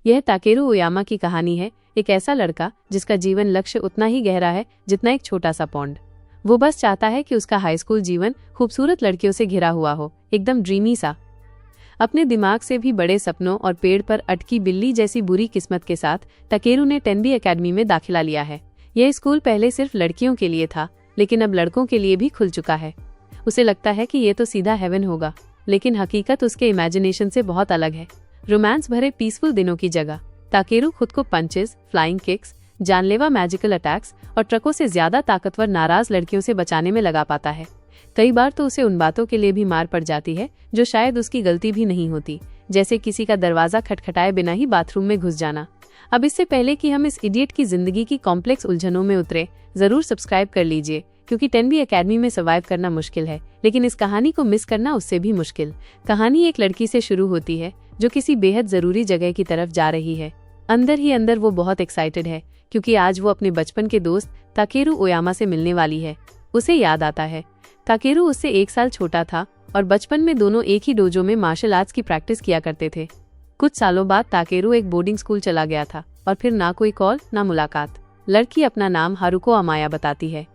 यह ताकेरू ओयामा की कहानी है, एक ऐसा लड़का जिसका जीवन लक्ष्य उतना ही गहरा है जितना एक छोटा सा पॉन्ड। वो बस चाहता है कि उसका हाई स्कूल जीवन खूबसूरत लड़कियों से घिरा हुआ हो, एकदम ड्रीमी सा। अपने दिमाग से भी बड़े सपनों और पेड़ पर अटकी बिल्ली जैसी बुरी किस्मत के साथ ताकेरू ने टेनबी एकेडमी में दाखिला लिया है। यह स्कूल पहले सिर्फ लड़कियों के लिए था, लेकिन अब लड़कों के लिए भी खुल चुका है। उसे लगता है कि ये तो सीधा हेवन होगा, लेकिन हकीकत उसके इमेजिनेशन से बहुत अलग है। रोमांस भरे पीसफुल दिनों की जगह ताकेरू खुद को पंचेस, फ्लाइंग किक्स, जानलेवा मैजिकल अटैक्स और ट्रकों से ज्यादा ताकतवर नाराज लड़कियों से बचाने में लगा पाता है। कई बार तो उसे उन बातों के लिए भी मार पड़ जाती है जो शायद उसकी गलती भी नहीं होती, जैसे किसी का दरवाजा खटखटाए बिना ही बाथरूम में घुस जाना। अब इससे पहले कि हम इस इडियट की जिंदगी की कॉम्प्लेक्स उलझनों में उतरे, जरूर सब्सक्राइब कर लीजिए, क्योंकि टेनबी एकेडमी में सर्वाइव करना मुश्किल है, लेकिन इस कहानी को मिस करना उससे भी मुश्किल। कहानी एक लड़की से शुरू होती है जो किसी बेहद जरूरी जगह की तरफ जा रही है। अंदर ही अंदर वो बहुत एक्साइटेड है, क्योंकि आज वो अपने बचपन के दोस्त ताकेरू ओयामा से मिलने वाली है। उसे याद आता है ताकेरू उससे 1 साल छोटा था और बचपन में दोनों एक ही डोजो में मार्शल आर्ट्स की प्रैक्टिस किया करते थे। कुछ सालों बाद ताकेरू एक बोर्डिंग स्कूल चला गया था और फिर ना कोई कॉल ना मुलाकात। लड़की अपना नाम हारुको अमाया बताती है।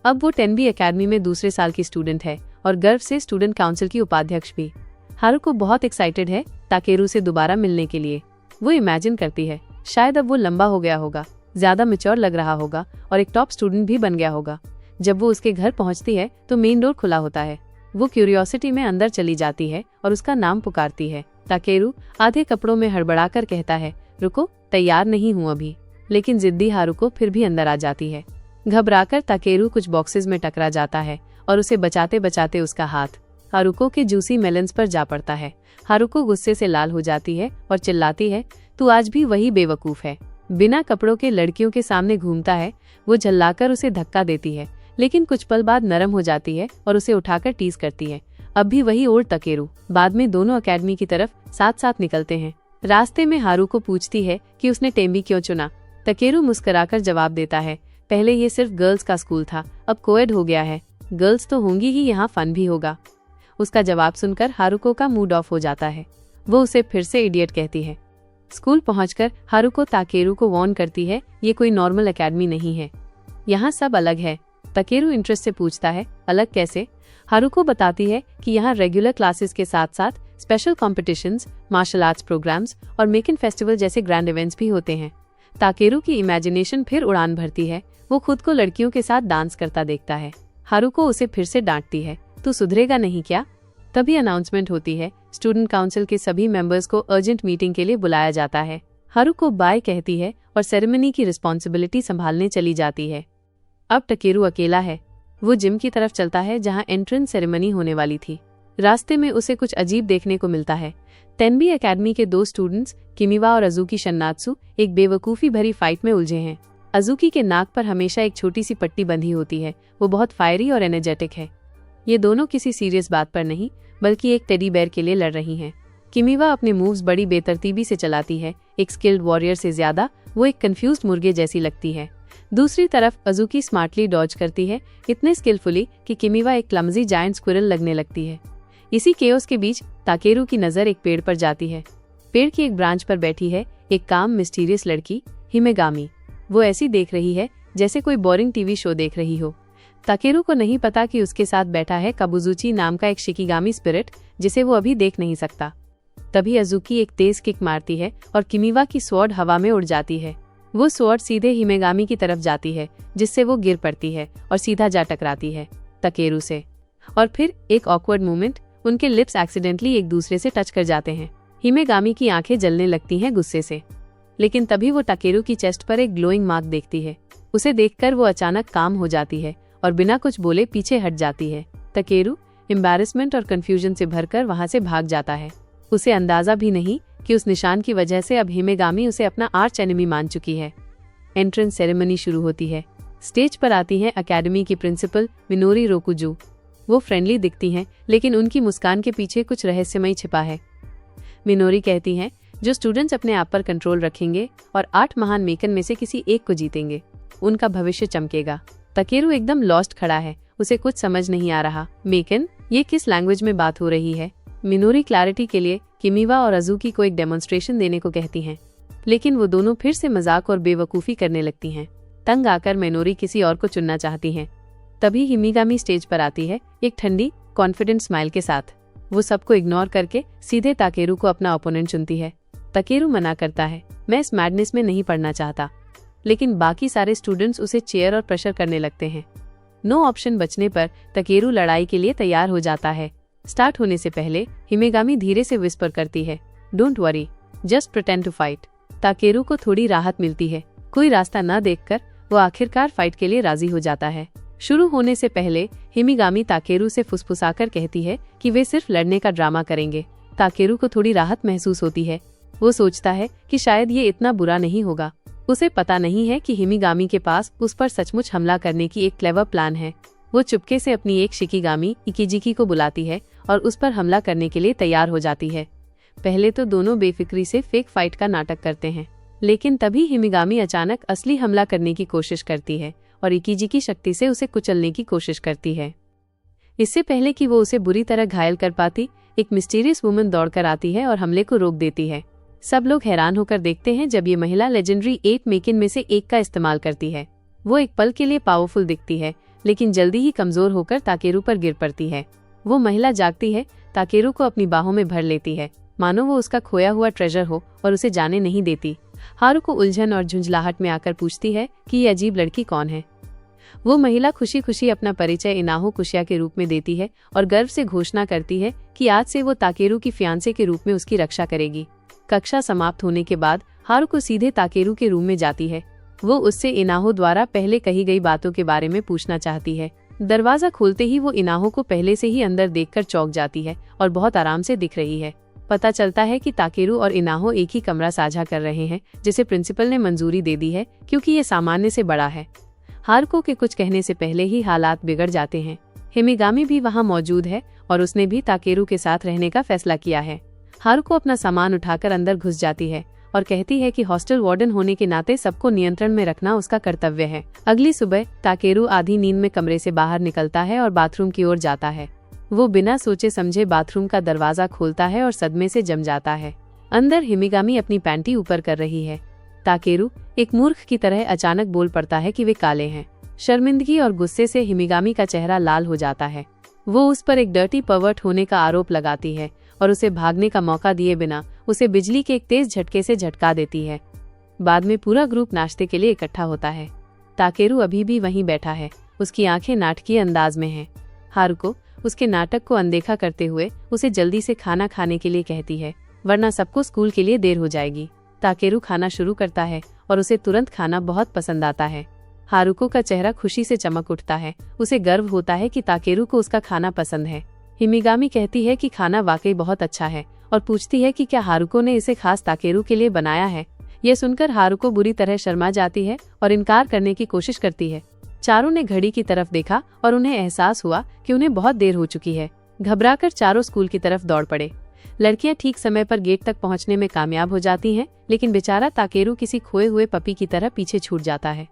अब वो टेनबी एकेडमी में दूसरे साल की स्टूडेंट है और गर्व से स्टूडेंट काउंसिल की उपाध्यक्ष भी। हारुको बहुत एक्साइटेड है ताकेरू से दोबारा मिलने के लिए। वो इमेजिन करती है शायद अब वो लंबा हो गया होगा, ज्यादा मैच्योर लग रहा होगा और एक टॉप स्टूडेंट भी बन गया होगा। जब वो उसके घर पहुंचती है तो मेन डोर खुला होता है। वो क्यूरियोसिटी में अंदर चली जाती है और उसका नाम पुकारती है। ताकेरू आधे कपड़ों में हड़बड़ाकर कहता है, रुको, तैयार नहीं हूँ अभी। लेकिन जिद्दी हारुको फिर भी अंदर आ जाती है। घबराकर ताकेरू कुछ बॉक्सेस में टकरा जाता है और उसे बचाते बचाते उसका हाथ हारुको के जूसी मेलन्स पर जा पड़ता है। हारुको गुस्से से लाल हो जाती है और चिल्लाती है, तू आज भी वही बेवकूफ है। बिना कपड़ों के लड़कियों के सामने घूमता है। वो झल्लाकर उसे धक्का देती है, लेकिन कुछ पल बाद नरम हो जाती है और उसे उठाकर टीज करती है। अब भी वही ओल्ड ताकेरू। बाद में दोनों एकेडमी की तरफ साथ साथ निकलते हैं। रास्ते में हारुको पूछती है कि उसने टेनबी क्यों चुना। ताकेरू मुस्कुराकर जवाब देता है, पहले ये सिर्फ गर्ल्स का स्कूल था, अब कोएड हो गया है। गर्ल्स तो होंगी ही, यहाँ फन भी होगा। उसका जवाब सुनकर हारुको का मूड ऑफ हो जाता है। वो उसे फिर से इडियट कहती है। स्कूल पहुंचकर हारुको ताकेरू को वार्न करती है, ये कोई नॉर्मल एकेडमी नहीं है, यहाँ सब अलग है। ताकेरू इंटरेस्ट से पूछता है, अलग कैसे? हारुको बताती है कि यहाँ रेगुलर क्लासेस के साथ साथ special competitions, martial arts programs और मेकिन फेस्टिवल जैसे ग्रैंड इवेंट्स भी होते हैं। ताकेरू की इमेजिनेशन फिर उड़ान भरती है। वो खुद को लड़कियों के साथ डांस करता देखता है। हारुको उसे फिर से डांटती है, तू सुधरेगा नहीं क्या? तभी अनाउंसमेंट होती है। स्टूडेंट काउंसिल के सभी मेंबर्स को अर्जेंट मीटिंग के लिए बुलाया जाता है। हारुको बाय कहती है और सेरेमनी की रिस्पॉन्सिबिलिटी संभालने चली जाती है। अब ताकेरू अकेला है। वो जिम की तरफ चलता है जहाँ एंट्रेंस सेरेमनी होने वाली थी। रास्ते में उसे कुछ अजीब देखने को मिलता है। टेनबी एकेडमी के 2 स्टूडेंट्स किमिवा और अजुकी शन्नात्सु एक बेवकूफ़ी भरी फाइट में उलझे हैं। अजुकी के नाक पर हमेशा एक छोटी सी पट्टी बंधी होती है। वो बहुत फायरी और एनर्जेटिक है। ये दोनों किसी सीरियस बात पर नहीं, बल्कि एक टेडी बेयर के लिए लड़ रही हैं। किमिवा अपने मूव्स बड़ी बेतरतीबी से चलाती है। एक स्किल्ड वॉरियर से ज्यादा वो एक कंफ्यूज्ड मुर्गे जैसी लगती है। दूसरी तरफ अजुकी स्मार्टली डॉज करती है, इतने स्किलफुली कि किमिवा एक क्लमजी जायंट स्क्विरल लगने लगती है। इसी केओस के बीच ताकेरू की नजर एक पेड़ पर जाती है। पेड़ की एक ब्रांच पर बैठी है एक काम मिस्टीरियस लड़की, हिमेगामी। वो ऐसी देख रही है जैसे कोई बोरिंग टीवी शो देख रही हो। ताकेरू को नहीं पता कि उसके साथ बैठा है काबुजुची नाम का एक शिकिगामी स्पिरिट, जिसे वो अभी देख नहीं सकता। तभी अजुकी एक तेज किक मारती है और किमिवा की स्वॉर्ड हवा में उड़ जाती है। वो स्वॉर्ड सीधे हिमेगामी की तरफ जाती है, जिससे वो गिर पड़ती है और सीधा जा टकराती है ताकेरू से। और फिर एक ऑकवर्ड मोमेंट, उनके लिप्स एक्सीडेंटली एक दूसरे से टच कर जाते हैं। हिमेगामी की आंखें जलने लगती हैं गुस्से से। लेकिन तभी वो ताकेरू की चेस्ट पर एक ग्लोइंग मार्क देखती है। उसे देखकर वो अचानक काम हो जाती है और बिना कुछ बोले पीछे हट जाती है। ताकेरू एम्बैरेसमेंट और कंफ्यूजन से भरकर वहां से भाग जाता है। उसे अंदाजा भी नहीं कि उस निशान की वजह से अब हिमेगामी उसे अपना आर्च एनिमी मान चुकी है। एंट्रेंस सेरेमनी शुरू होती है। स्टेज पर आती हैं एकेडमी की प्रिंसिपल मिनोरी रोकुजू। वो फ्रेंडली दिखती हैं, लेकिन उनकी मुस्कान के पीछे कुछ रहस्यमय छिपा है। मिनोरी कहती हैं, जो स्टूडेंट्स अपने आप पर कंट्रोल रखेंगे और 8 महान मेकन में से किसी एक को जीतेंगे, उनका भविष्य चमकेगा। ताकेरू एकदम लॉस्ट खड़ा है। उसे कुछ समझ नहीं आ रहा। मेकन, ये किस लैंग्वेज में बात हो रही है? मिनोरी क्लैरिटी के लिए किमिवा और अजुकी को एक डेमोन्स्ट्रेशन देने को कहती हैं। लेकिन वो दोनों फिर से मजाक और बेवकूफ़ी करने लगती हैं। तंग आकर मेनोरी किसी और को चुनना चाहती हैं। तभी हिमिगामी स्टेज पर आती है, एक ठंडी कॉन्फिडेंट स्माइल के साथ। वो सबको इग्नोर करके सीधे ताकेरू को अपना ओपोनेंट चुनती है। ताकेरू मना करता है, मैं इस मैडनेस में नहीं पढ़ना चाहता। लेकिन बाकी सारे स्टूडेंट्स उसे चेयर और प्रेशर करने लगते हैं। नो ऑप्शन बचने पर ताकेरू लड़ाई के लिए तैयार हो जाता है। स्टार्ट होने से पहले हिमेगामी धीरे से विस्पर करती है, don't worry, just pretend to fight. Takeru को थोड़ी राहत मिलती है। कोई रास्ता न देखकर वो आखिरकार फाइट के लिए राजी हो जाता है। शुरू होने से पहले हिमिगामी ताकेरू से फुसफुसाकर कहती है कि वे सिर्फ लड़ने का ड्रामा करेंगे। ताकेरू को थोड़ी राहत महसूस होती है। वो सोचता है कि शायद ये इतना बुरा नहीं होगा। उसे पता नहीं है कि हिमिगामी के पास उस पर सचमुच हमला करने की एक क्लेवर प्लान है। वो चुपके से अपनी एक शिकिगामी इकिजिकी को बुलाती है और उस पर हमला करने के लिए तैयार हो जाती है। पहले तो दोनों बेफिक्री से फेक फाइट का नाटक करते हैं, लेकिन तभी हिमिगामी अचानक असली हमला करने की कोशिश करती है और इकिजिकी शक्ति से उसे कुचलने की कोशिश करती है। इससे पहले कि वो उसे बुरी तरह घायल कर पाती, एक मिस्टीरियस वुमन दौड़कर आती है और हमले को रोक देती है। सब लोग हैरान होकर देखते हैं जब ये महिला लेजेंडरी 8 मेकिन में से एक का इस्तेमाल करती है। वो एक पल के लिए पावरफुल दिखती है, लेकिन जल्दी ही कमजोर होकर ताकेरू पर गिर पड़ती है। वो महिला जागती है, ताकेरू को अपनी बाहों में भर लेती है, मानो वो उसका खोया हुआ ट्रेजर हो, और उसे जाने नहीं देती। हारुको उलझन और झुंझलाहट में आकर पूछती है कि ये अजीब लड़की कौन है। वो महिला खुशी खुशी अपना परिचय इनाहो कुशिया के रूप में देती है और गर्व से घोषणा करती है कि आज से वो ताकेरू की फियांसे के रूप में उसकी रक्षा करेगी। कक्षा समाप्त होने के बाद हारुको सीधे ताकेरू के रूम में जाती है। वो उससे इनाहो द्वारा पहले कही गई बातों के बारे में पूछना चाहती है। दरवाजा खोलते ही वो इनाहो को पहले से ही अंदर देखकर चौंक जाती है और बहुत आराम से दिख रही है। पता चलता है कि ताकेरू और इनाहो एक ही कमरा साझा कर रहे हैं, जिसे प्रिंसिपल ने मंजूरी दे दी है क्योंकि ये सामान्य से बड़ा है। हारुको के कुछ कहने से पहले ही हालात बिगड़ जाते हैं। हिमिगामी भी वहाँ मौजूद है और उसने भी ताकेरू के साथ रहने का फैसला किया है। हारुको अपना सामान उठाकर अंदर घुस जाती है और कहती है कि हॉस्टल वार्डन होने के नाते सबको नियंत्रण में रखना उसका कर्तव्य है। अगली सुबह ताकेरू आधी नींद में कमरे से बाहर निकलता है और बाथरूम की ओर जाता है। वो बिना सोचे समझे बाथरूम का दरवाजा खोलता है और सदमे से जम जाता है। अंदर हिमिगामी अपनी पैंटी ऊपर कर रही है। ताकेरू एक मूर्ख की तरह अचानक बोल पड़ता है कि वे काले हैं। शर्मिंदगी और गुस्से से हिमिगामी का चेहरा लाल हो जाता है। वो उस पर एक डर्टी पर्वर्ट होने का आरोप लगाती है और उसे भागने का मौका दिए बिना उसे बिजली के एक तेज झटके से झटका देती है। बाद में पूरा ग्रुप नाश्ते के लिए इकट्ठा होता है। ताकेरू अभी भी वहीं बैठा है, उसकी आंखें नाटकीय अंदाज में हैं। हारुको उसके नाटक को अनदेखा करते हुए उसे जल्दी से खाना खाने के लिए कहती है, वरना सबको स्कूल के लिए देर हो जाएगी। ताकेरू खाना शुरू करता है और उसे तुरंत खाना बहुत पसंद आता है। हारुको का चेहरा खुशी से चमक उठता है। उसे गर्व होता है कि ताकेरू को उसका खाना पसंद है। हिमिगामी कहती है कि खाना वाकई बहुत अच्छा है और पूछती है कि क्या हारुको ने इसे खास ताकेरू के लिए बनाया है। यह सुनकर हारुको बुरी तरह शर्मा जाती है और इनकार करने की कोशिश करती है। चारों ने घड़ी की तरफ देखा और उन्हें एहसास हुआ कि उन्हें बहुत देर हो चुकी है। घबराकर चारों स्कूल की तरफ दौड़ पड़े। लड़कियां ठीक समय पर गेट तक पहुंचने में कामयाब हो जाती हैं, लेकिन बेचारा ताकेरू किसी खोए हुए पपी की तरह पीछे छूट जाता है।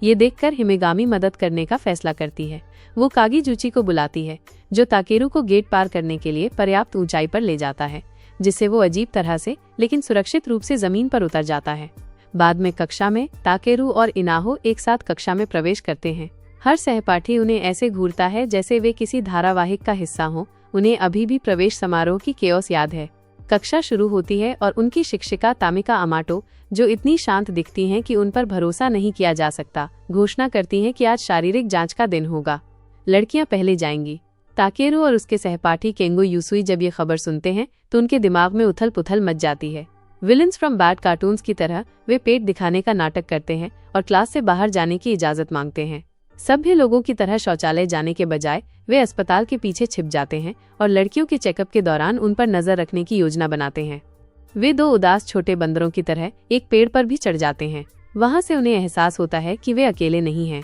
ये देखकर हिमिगामी मदद करने का फैसला करती है। वो कागीजुची को बुलाती है, जो ताकेरू को गेट पार करने के लिए पर्याप्त ऊंचाई पर ले जाता है, जिससे वो अजीब तरह से लेकिन सुरक्षित रूप से जमीन पर उतर जाता है। बाद में कक्षा में ताकेरू और इनाहो एक साथ कक्षा में प्रवेश करते हैं। हर सहपाठी उन्हें ऐसे घूरता है जैसे वे किसी धारावाहिक का हिस्सा हों। उन्हें अभी भी प्रवेश समारोह की केओस याद है। कक्षा शुरू होती है और उनकी शिक्षिका तामिका अमाटो, जो इतनी शांत दिखती हैं कि उन पर भरोसा नहीं किया जा सकता, घोषणा करती हैं कि आज शारीरिक जांच का दिन होगा। लड़कियां पहले जाएंगी। ताकेरू और उसके सहपाठी केंगो यूसुई जब ये खबर सुनते हैं तो उनके दिमाग में उथल पुथल मच जाती है। विलन्स फ्रॉम बैड कार्टून्स की तरह वे पेट दिखाने का नाटक करते हैं और क्लास से बाहर जाने की इजाजत मांगते हैं। सभ्य लोगों की तरह शौचालय जाने के बजाय वे अस्पताल के पीछे छिप जाते हैं और लड़कियों के चेकअप के दौरान उन पर नजर रखने की योजना बनाते हैं। वे दो उदास छोटे बंदरों की तरह एक पेड़ पर भी चढ़ जाते हैं। वहां से उन्हें एहसास होता है कि वे अकेले नहीं हैं।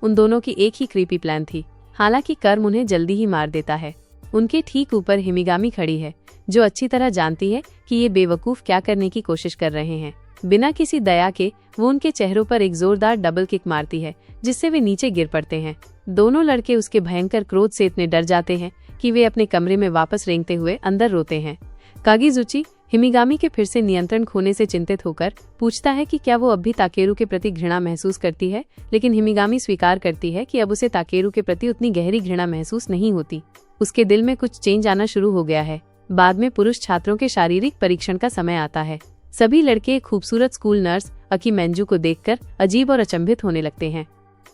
उन दोनों की एक ही क्रीपी प्लान थी। हालांकि कर्म उन्हें जल्दी ही मार देता है। उनके ठीक ऊपर हिमिगामी खड़ी है, जो अच्छी तरह जानती है कि ये बेवकूफ क्या करने की कोशिश कर रहे हैं। बिना किसी दया के वो उनके चेहरों पर एक जोरदार डबल किक मारती है, जिससे वे नीचे गिर पड़ते हैं। दोनों लड़के उसके भयंकर क्रोध से इतने डर जाते हैं कि वे अपने कमरे में वापस रेंगते हुए अंदर रोते हैं। कागीजुची हिमिगामी के फिर से नियंत्रण खोने से चिंतित होकर पूछता है कि क्या वो अब भी ताकेरू के प्रति घृणा महसूस करती है, लेकिन हिमिगामी स्वीकार करती है कि अब उसे ताकेरू के प्रति उतनी गहरी घृणा महसूस नहीं होती। उसके दिल में कुछ चेंज आना शुरू हो गया है। बाद में पुरुष छात्रों के शारीरिक परीक्षण का समय आता है। सभी लड़के एक खूबसूरत स्कूल नर्स अकी मेंजू को देखकर अजीब और अचंभित होने लगते हैं।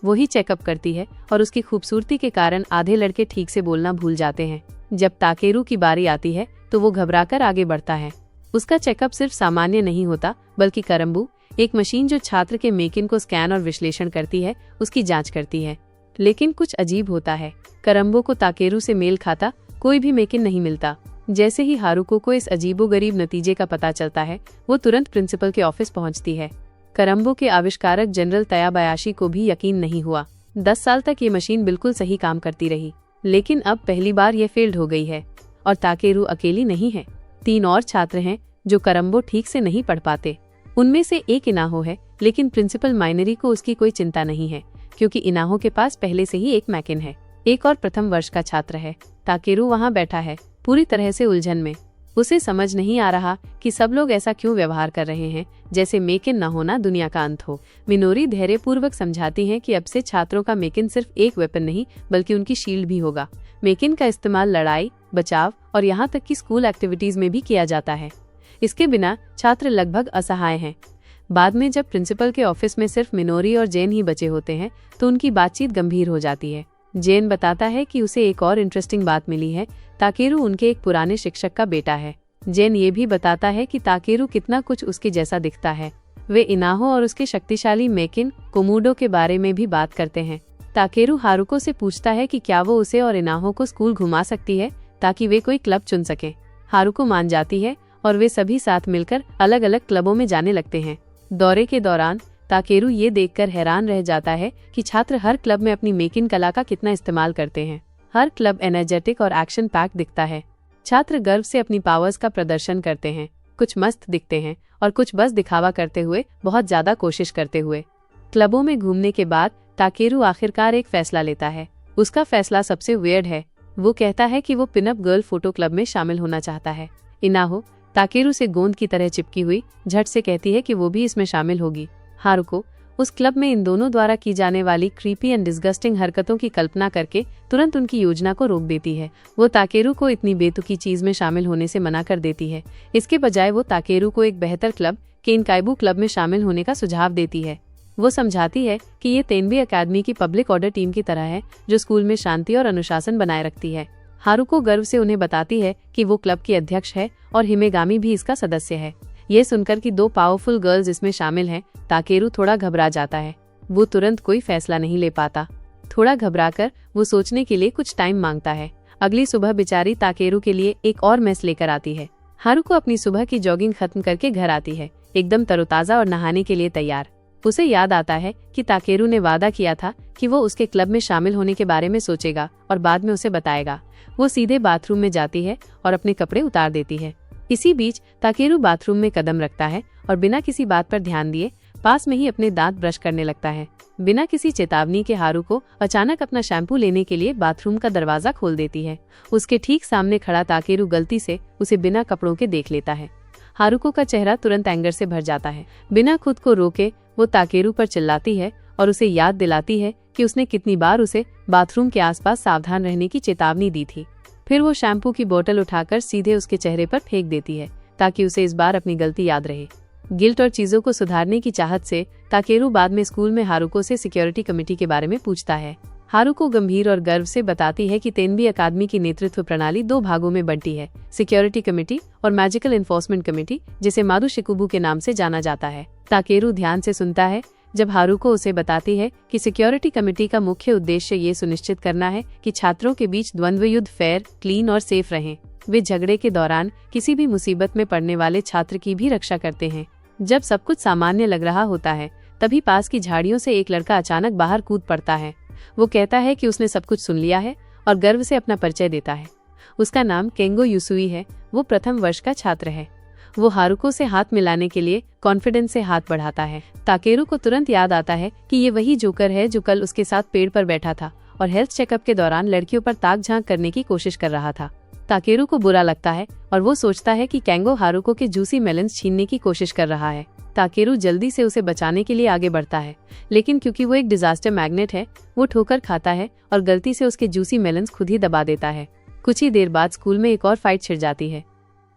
वही चेकअप करती है और उसकी खूबसूरती के कारण आधे लड़के ठीक से बोलना भूल जाते हैं। जब ताकेरू की बारी आती है तो वो घबराकर आगे बढ़ता है। उसका चेकअप सिर्फ सामान्य नहीं होता, बल्कि करम्बू, एक मशीन जो छात्र के मेकिन को स्कैन और विश्लेषण करती है, उसकी जांच करती है। लेकिन कुछ अजीब होता है। करम्बो को ताकेरू से मेल खाता कोई भी मेकिन नहीं मिलता। जैसे ही हारुको को इस अजीबोगरीब नतीजे का पता चलता है, वो तुरंत प्रिंसिपल के ऑफिस पहुंचती है। करम्बो के आविष्कारक जनरल तयाबायाशी को भी यकीन नहीं हुआ। 10 साल तक ये मशीन बिल्कुल सही काम करती रही, लेकिन अब पहली बार ये फेल्ड हो गई है। और ताकेरू अकेली नहीं है, 3 और छात्र हैं जो करम्बो ठीक से नहीं पढ़ पाते। उनमें से एक इनाहो है, लेकिन प्रिंसिपल माइनरी को उसकी कोई चिंता नहीं है, क्योंकि इनाहो के पास पहले से ही एक मैकिन है। एक और प्रथम वर्ष का छात्र है। ताकेरू वहाँ बैठा है, पूरी तरह से उलझन में। उसे समझ नहीं आ रहा कि सब लोग ऐसा क्यों व्यवहार कर रहे हैं, जैसे मेकिन न होना दुनिया का अंत हो। मिनोरी धैर्यपूर्वक समझाती हैं कि अब से छात्रों का मेकिन सिर्फ एक वेपन नहीं, बल्कि उनकी शील्ड भी होगा। मेकिन का इस्तेमाल लड़ाई, बचाव और यहाँ तक कि स्कूल एक्टिविटीज में भी किया जाता है। इसके बिना छात्र लगभग असहाय हैं। बाद में जब प्रिंसिपल के ऑफिस में सिर्फ मिनोरी और जेन ही बचे होते हैं, तो उनकी बातचीत गंभीर हो जाती है। जेन बताता है कि उसे एक और इंटरेस्टिंग बात मिली है। ताकेरू उनके एक पुराने शिक्षक का बेटा है। जेन ये भी बताता है कि ताकेरू कितना कुछ उसके जैसा दिखता है। वे इनाहो और उसके शक्तिशाली मेकिन कोमोडो के बारे में भी बात करते हैं। ताकेरू हारुको से पूछता है कि क्या वो उसे और इनाहो को स्कूल घुमा सकती है, ताकि वे कोई क्लब चुन सके। हारुको मान जाती है और वे सभी साथ मिलकर अलग अलग क्लबों में जाने लगते हैं। दौरे के दौरान ताकेरू ये देखकर हैरान रह जाता है कि छात्र हर क्लब में अपनी मेकिन कला का कितना इस्तेमाल करते हैं। हर क्लब एनर्जेटिक और एक्शन पैक दिखता है। छात्र गर्व से अपनी पावर्स का प्रदर्शन करते हैं। कुछ मस्त दिखते हैं और कुछ बस दिखावा करते हुए, बहुत ज्यादा कोशिश करते हुए। क्लबों में घूमने के बाद ताकेरू आखिरकार एक फैसला लेता है। उसका फैसला सबसे वियर्ड है। वो कहता है कि वो पिनअप गर्ल फोटो क्लब में शामिल होना चाहता है। इनाहो, ताकेरू से गोंद की तरह चिपकी हुई, झट से कहती है कि वो भी इसमें शामिल होगी। हारुको उस क्लब में इन दोनों द्वारा की जाने वाली क्रीपी एंड डिस्गस्टिंग हरकतों की कल्पना करके तुरंत उनकी योजना को रोक देती है। वो ताकेरू को इतनी बेतुकी चीज में शामिल होने से मना कर देती है। इसके बजाय वो ताकेरू को एक बेहतर क्लब, केनकाइबू क्लब में शामिल होने का सुझाव देती है। वो समझाती है कि ये तेनबी अकादमी की पब्लिक ऑर्डर टीम की तरह है, जो स्कूल में शांति और अनुशासन बनाए रखती है। हारुको गर्व से उन्हें बताती है कि वो क्लब की अध्यक्ष है और हिमेगामी भी इसका सदस्य है। ये सुनकर कि 2 पावरफुल गर्ल्स इसमें शामिल हैं, ताकेरू थोड़ा घबरा जाता है। वो तुरंत कोई फैसला नहीं ले पाता। थोड़ा घबराकर वो सोचने के लिए कुछ टाइम मांगता है। अगली सुबह बेचारी ताकेरू के लिए एक और मेस लेकर आती है। हारुको अपनी सुबह की जॉगिंग खत्म करके घर आती है, एकदम तरोताजा और नहाने के लिए तैयार। उसे याद आता है कि ताकेरू ने वादा किया था कि वो उसके क्लब में शामिल होने के बारे में सोचेगा और बाद में उसे बताएगा। वो सीधे बाथरूम में जाती है और अपने कपड़े उतार देती है। इसी बीच ताकेरू बाथरूम में कदम रखता है और बिना किसी बात पर ध्यान दिए पास में ही अपने दांत ब्रश करने लगता है। बिना किसी चेतावनी के हारुको अचानक अपना शैम्पू लेने के लिए बाथरूम का दरवाजा खोल देती है। उसके ठीक सामने खड़ा ताकेरू गलती से उसे बिना कपड़ों के देख लेता है। हारुको का चेहरा तुरंत एंगर से भर जाता है। बिना खुद को रोके वो ताकेरू पर चिल्लाती है और उसे याद दिलाती है कि उसने कितनी बार उसे बाथरूम के आसपास सावधान रहने की चेतावनी दी थी। फिर वो शैम्पू की बोतल उठाकर सीधे उसके चेहरे पर फेंक देती है, ताकि उसे इस बार अपनी गलती याद रहे। गिल्ट और चीजों को सुधारने की चाहत से ताकेरू बाद में स्कूल में हारुको से सिक्योरिटी कमेटी के बारे में पूछता है। हारुको गंभीर और गर्व से बताती है कि तेनबी अकादमी की नेतृत्व प्रणाली 2 भागों में बंटी है, सिक्योरिटी कमेटी और मैजिकल एनफोर्समेंट कमेटी, जिसे मारू शिकुबू के नाम से जाना जाता है। ताकेरू ध्यान से सुनता है जब हारुको उसे बताती है कि सिक्योरिटी कमेटी का मुख्य उद्देश्य ये सुनिश्चित करना है कि छात्रों के बीच द्वंद्व युद्ध फेयर, क्लीन और सेफ रहें। वे झगड़े के दौरान किसी भी मुसीबत में पड़ने वाले छात्र की भी रक्षा करते हैं। जब सब कुछ सामान्य लग रहा होता है, तभी पास की झाड़ियों से एक लड़का अचानक बाहर कूद पड़ता है। वो कहता है कि उसने सब कुछ सुन लिया है और गर्व से अपना परिचय देता है। उसका नाम केंगो युसुई है। वो प्रथम वर्ष का छात्र है। वो हारुको से हाथ मिलाने के लिए कॉन्फिडेंस से हाथ बढ़ाता है। ताकेरू को तुरंत याद आता है कि ये वही जोकर है जो कल उसके साथ पेड़ पर बैठा था और हेल्थ चेकअप के दौरान लड़कियों पर ताक झांक करने की कोशिश कर रहा था। ताकेरू को बुरा लगता है और वो सोचता है कि केंगो हारुको के जूसी मेलन्स छीनने की कोशिश कर रहा है। ताकेरू जल्दी से उसे बचाने के लिए आगे बढ़ता है, लेकिन क्योंकि वो एक डिजास्टर मैग्नेट है, वो ठोकर खाता है और गलती से उसके जूसी मेलन्स खुद ही दबा देता है। कुछ ही देर बाद स्कूल में एक और फाइट छिड़ जाती है।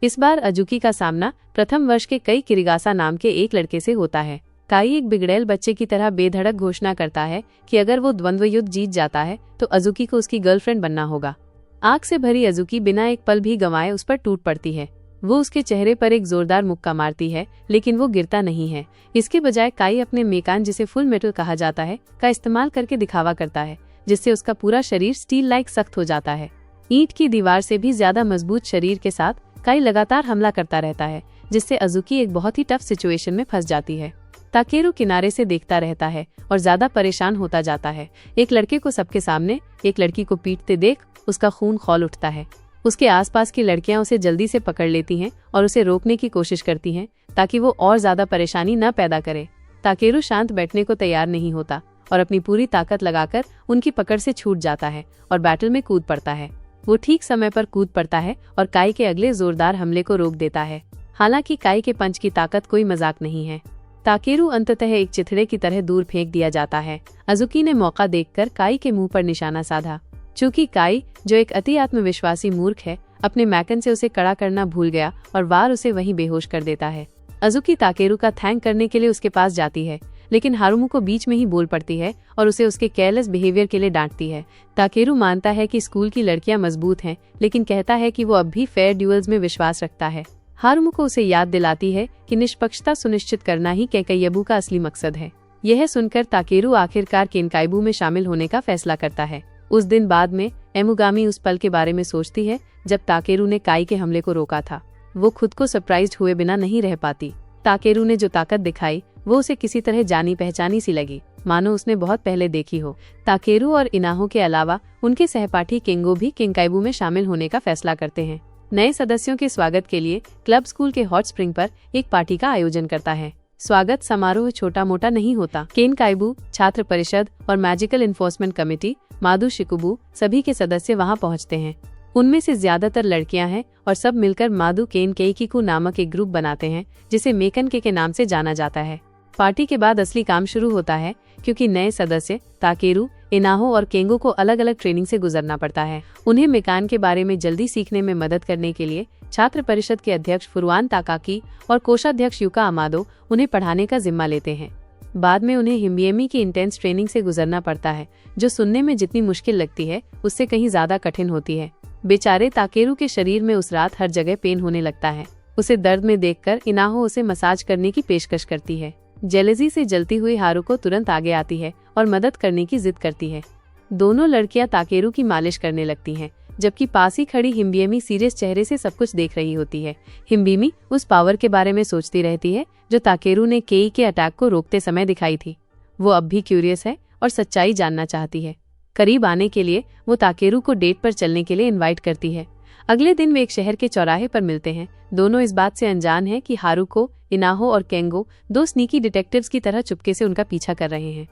इस बार अजुकी का सामना प्रथम वर्ष के कई किरिगासा नाम के एक लड़के से होता है। काई एक बिगड़ैल बच्चे की तरह बेधड़क घोषणा करता है कि अगर वो द्वंद्व युद्ध जीत जाता है तो अजुकी को उसकी गर्लफ्रेंड बनना होगा। आग से भरी अजुकी बिना एक पल भी गंवाए उस पर टूट पड़ती है। वो उसके चेहरे पर एक जोरदार मुक्का मारती है, लेकिन वो गिरता नहीं है। इसके बजाय काई अपने मेकान, जिसे फुल मेटल कहा जाता है, का इस्तेमाल करके दिखावा करता है, जिससे उसका पूरा शरीर स्टील लाइक सख्त हो जाता है। ईंट की दीवार से भी ज्यादा मजबूत शरीर के साथ काई लगातार हमला करता रहता है, जिससे अजुकी एक बहुत ही टफ सिचुएशन में फंस जाती है। ताकेरू किनारे से देखता रहता है और ज्यादा परेशान होता जाता है। एक लड़के को सबके सामने एक लड़की को पीटते देख उसका खून खौल उठता है। उसके आसपास की लड़कियां उसे जल्दी से पकड़ लेती हैं और उसे रोकने की कोशिश करती हैं ताकि वो और ज्यादा परेशानी न पैदा करे। ताकेरू शांत बैठने को तैयार नहीं होता और अपनी पूरी ताकत लगाकर उनकी पकड़ से छूट जाता है और बैटल में कूद पड़ता है। वो ठीक समय पर कूद पड़ता है और काई के अगले जोरदार हमले को रोक देता है। हालांकि काई के पंच की ताकत कोई मजाक नहीं है। ताकेरू अंततः एक चिथड़े की तरह दूर फेंक दिया जाता है। अजुकी ने मौका देखकर काई के मुंह पर निशाना साधा। चूंकि काई, जो एक अति आत्मविश्वासी मूर्ख है, अपने मैकन से उसे कड़ा करना भूल गया और वार उसे वहीं बेहोश कर देता है। अजुकी ताकेरू का थैंक करने के लिए उसके पास जाती है, लेकिन हारुमु को बीच में ही बोल पड़ती है और उसे उसके केयरलेस बिहेवियर के लिए डांटती है। ताकेरू मानता है कि स्कूल की लड़कियां मजबूत हैं, लेकिन कहता है कि वो अब भी फेयर ड्यूल्स में विश्वास रखता है। हारुमु को उसे याद दिलाती है कि निष्पक्षता सुनिश्चित करना ही केकाइयबू का असली मकसद है। यह सुनकर ताकेरू आखिरकार केनकाइबू में शामिल होने का फैसला करता है। उस दिन बाद में एमुगामी उस पल के बारे में सोचती है जब ताकेरू ने काई के हमले को रोका था। वो खुद को सरप्राइज्ड हुए बिना नहीं रह पाती। ताकेरू ने जो ताकत दिखाई वो उसे किसी तरह जानी पहचानी सी लगी, मानो उसने बहुत पहले देखी हो। ताकेरू और इनाहो के अलावा उनके सहपाठी केंगो भी केनकाइबू में शामिल होने का फैसला करते हैं। नए सदस्यों के स्वागत के लिए क्लब स्कूल के हॉट स्प्रिंग पर एक पार्टी का आयोजन करता है। स्वागत समारोह छोटा मोटा नहीं होता। केनकाइबू छात्र परिषद और मैजिकल इन्फोर्समेंट कमेटी मादू शिकुबू सभी के सदस्य वहां पहुंचते हैं। उनमें से ज्यादातर लड़कियां हैं और सब मिलकर मादू केन केइकिकू नामक एक ग्रुप बनाते हैं, जिसे मेकन के नाम से जाना जाता है। पार्टी के बाद असली काम शुरू होता है, क्योंकि नए सदस्य ताकेरू, इनाहो और केंगो को अलग अलग ट्रेनिंग से गुजरना पड़ता है। उन्हें मेकान के बारे में जल्दी सीखने में मदद करने के लिए छात्र परिषद के अध्यक्ष फुरुआन ताकाकी और कोषाध्यक्ष युका अमादो उन्हें पढ़ाने का जिम्मा लेते हैं। बाद में उन्हें हिम्बिएमी की इंटेंस ट्रेनिंग से गुजरना पड़ता है, जो सुनने में जितनी मुश्किल लगती है उससे कहीं ज्यादा कठिन होती है। बेचारे ताकेरू के शरीर में उस रात हर जगह पेन होने लगता है। उसे दर्द में देखकर इनाहो उसे मसाज करने की पेशकश करती है। जेलसी से जलती हुई हारुको तुरंत आगे आती है और मदद करने की जिद करती है। दोनों लड़कियां ताकेरू की मालिश करने लगती हैं, जबकि पास ही खड़ी हिम्बिएमी सीरियस चेहरे से सब कुछ देख रही होती है। हिम्बिएमी उस पावर के बारे में सोचती रहती है जो ताकेरू ने केई के अटैक को रोकते समय दिखाई थी। वो अब भी क्यूरियस है और सच्चाई जानना चाहती है। करीब आने के लिए वो ताकेरू को डेट पर चलने के लिए इनवाइट करती है। अगले दिन वे एक शहर के चौराहे पर मिलते हैं। दोनों इस बात से अनजान हैं कि हारुको, इनाहो और केंगो दो स्नीकी डिटेक्टिव्स की तरह चुपके से उनका पीछा कर रहे हैं।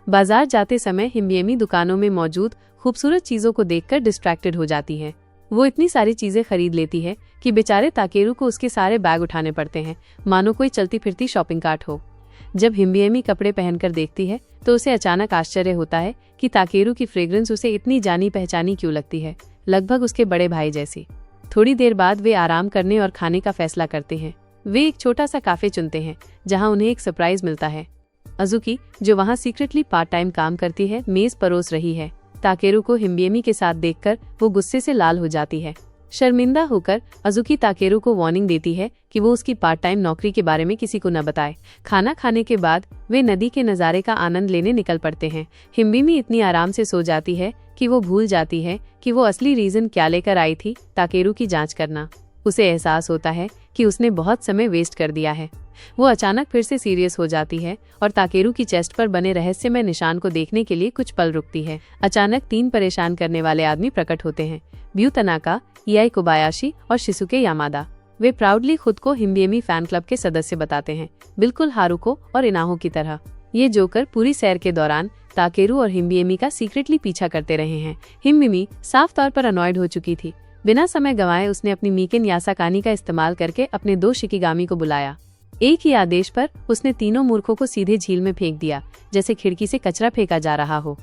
बाजार जाते समय हिम्बिएमी दुकानों में मौजूद खूबसूरत चीजों को देखकर डिस्ट्रैक्टेड हो जाती है। वो इतनी सारी चीजें खरीद लेती है कि बेचारे ताकेरू को उसके सारे बैग उठाने पड़ते हैं, मानो कोई चलती फिरती शॉपिंग कार्ट हो। जब हिम्बिएमी कपड़े पहनकर देखती है तो उसे अचानक आश्चर्य होता है कि ताकेरू की फ्रेग्रेंस उसे इतनी जानी पहचानी क्यों लगती है, लगभग उसके बड़े भाई जैसी। थोड़ी देर बाद वे आराम करने और खाने का फैसला करते हैं। वे एक छोटा सा काफे चुनते हैं जहां उन्हें एक सरप्राइज मिलता है। अजुकी, जो वहां सीक्रेटली पार्ट टाइम काम करती है, मेज परोस रही है। ताकेरू को हिम्बिएमी के साथ देखकर वो गुस्से से लाल हो जाती है। शर्मिंदा होकर अजुकी ताकेरू को वार्निंग देती है कि वो उसकी पार्ट टाइम नौकरी के बारे में किसी को न बताए। खाना खाने के बाद वे नदी के नज़ारे का आनंद लेने निकल पड़ते हैं। हिम्बिएमी इतनी आराम से सो जाती है कि वो भूल जाती है कि वो असली रीजन क्या लेकर आई थी, ताकेरू की जांच करना। उसे एहसास होता है कि उसने बहुत समय वेस्ट कर दिया है। वो अचानक फिर से सीरियस हो जाती है और ताकेरू की चेस्ट पर बने रहस्यमय निशान को देखने के लिए कुछ पल रुकती है। अचानक 3 परेशान करने वाले आदमी प्रकट होते हैं, ब्यू तनाका, इयाई कोबायाशी और शिसुके यामादा। वे प्राउडली खुद को हिम्बिएमी फैन क्लब के सदस्य बताते हैं, बिल्कुल हारुको और इनाहो की तरह। ये जोकर पूरी सैर के दौरान ताकेरू और हिम्बिएमी का सीक्रेटली पीछा करते रहे हैं। हिम्बिएमी साफ तौर पर अनॉयड हो चुकी थी। बिना समय गंवाए उसने अपनी मीकेन यासाकानी का इस्तेमाल करके अपने 2 शिकिगामी को बुलाया। एक ही आदेश पर उसने तीनों मूर्खों को सीधे झील में फेंक दिया, जैसे खिड़की से कचरा फेंका जा रहा हो।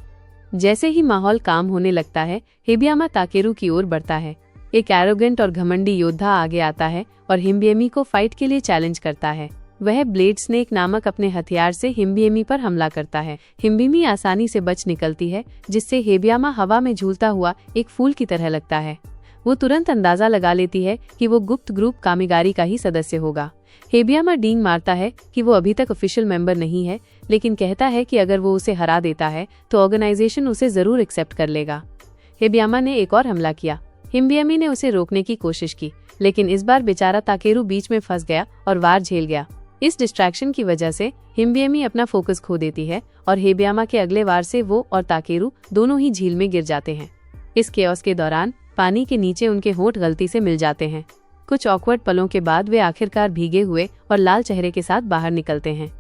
जैसे ही माहौल काम होने लगता है, हिबियामा ताकेरू की ओर बढ़ता है। एक एरोगेंट और घमंडी योद्धा आगे आता है और हिम्बियमी को फाइट के लिए चैलेंज करता है। वह ब्लेड स्नेक नामक अपने हथियार से हिम्बियमी पर हमला करता है। हिम्बियमी आसानी से बच निकलती है, जिससे हिबियामा हवा में झूलता हुआ एक फूल की तरह लगता है। वो तुरंत अंदाजा लगा लेती है कि वो गुप्त ग्रुप कामिगारी का ही सदस्य होगा। हिबियामा डींग मारता है कि वो अभी तक ऑफिशियल मेंबर नहीं है, लेकिन कहता है कि अगर वो उसे हरा देता है तो ऑर्गेनाइजेशन उसे जरूर एक्सेप्ट कर लेगा। हिबियामा ने एक और हमला किया। हिम्बियमी ने उसे रोकने की कोशिश की, लेकिन इस बार बेचारा ताकेरू बीच में फंस गया और वार झेल गया। इस डिस्ट्रैक्शन की वजह से हिम्बियमी अपना फोकस खो देती है और हिबियामा के अगले वार से वो और ताकेरू दोनों ही झील में गिर जाते हैं। इस केओस के दौरान पानी के नीचे उनके होंठ गलती से मिल जाते हैं। कुछ ऑकवर्ड पलों के बाद वे आखिरकार भीगे हुए और लाल चेहरे के साथ बाहर निकलते हैं।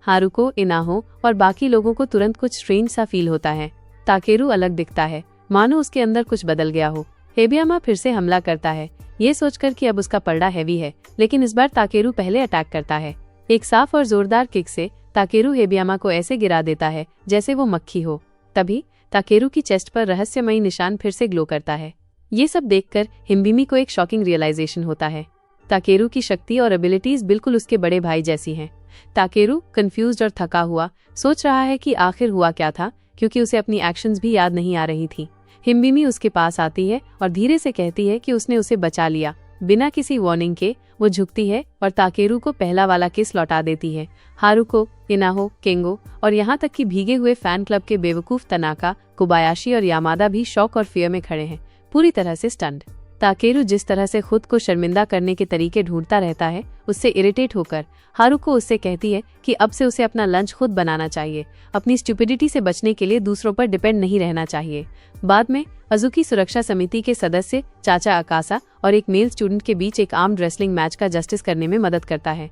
हारुको, इनाहो और बाकी लोगों को तुरंत कुछ स्ट्रेंज सा फील होता है। ताकेरू अलग दिखता है, मानो उसके अंदर कुछ बदल गया हो। हिबियामा फिर से हमला करता है, ये सोचकर कि अब उसका पलड़ा हैवी है, लेकिन इस बार ताकेरू पहले अटैक करता है। एक साफ और जोरदार किक से ताकेरू हिबियामा को ऐसे गिरा देता है जैसे वो मक्खी हो। तभी ताकेरू की चेस्ट पर रहस्यमयी निशान फिर से ग्लो करता है। ये सब देखकर हिम्बिमी को एक शॉकिंग रियलाइजेशन होता है। ताकेरू की शक्ति और एबिलिटीज बिल्कुल उसके बड़े भाई जैसी हैं। ताकेरू कंफ्यूज्ड और थका हुआ सोच रहा है कि आखिर हुआ क्या था, क्योंकि उसे अपनी एक्शंस भी याद नहीं आ रही थी। हिम्बिमी उसके पास आती है और धीरे से कहती है कि उसने उसे बचा लिया। बिना किसी वार्निंग के वो झुकती है और ताकेरू को पहला वाला किस लौटा देती है। हारुको, इनाहो, केंगो और यहाँ तक कि भीगे हुए फैन क्लब के बेवकूफ तनाका, कोबायाशी और यामादा भी शौक और फियर में खड़े हैं, पूरी तरह से स्टन्ड। ताकेरू जिस तरह से खुद को शर्मिंदा करने के तरीके ढूंढता रहता है, उससे इरिटेट होकर हारुको उससे कहती है कि अब से उसे अपना लंच खुद बनाना चाहिए, अपनी स्टुपिडिटी से बचने के लिए दूसरों पर डिपेंड नहीं रहना चाहिए। बाद में अजुकी सुरक्षा समिति के सदस्य चाचा अकासा और एक मेल स्टूडेंट के बीच एक आर्म्ड रेसलिंग मैच का जस्टिस करने में मदद करता है।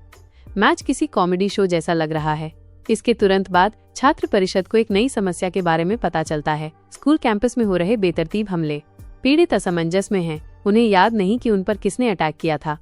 मैच किसी कॉमेडी शो जैसा लग रहा है। इसके तुरंत बाद छात्र परिषद को एक नई समस्या के बारे में पता चलता है। स्कूल कैंपस में हो रहे बेतरतीब हमले। पीड़ित असमंजस में हैं, उन्हें याद नहीं कि उन पर किसने अटैक किया था।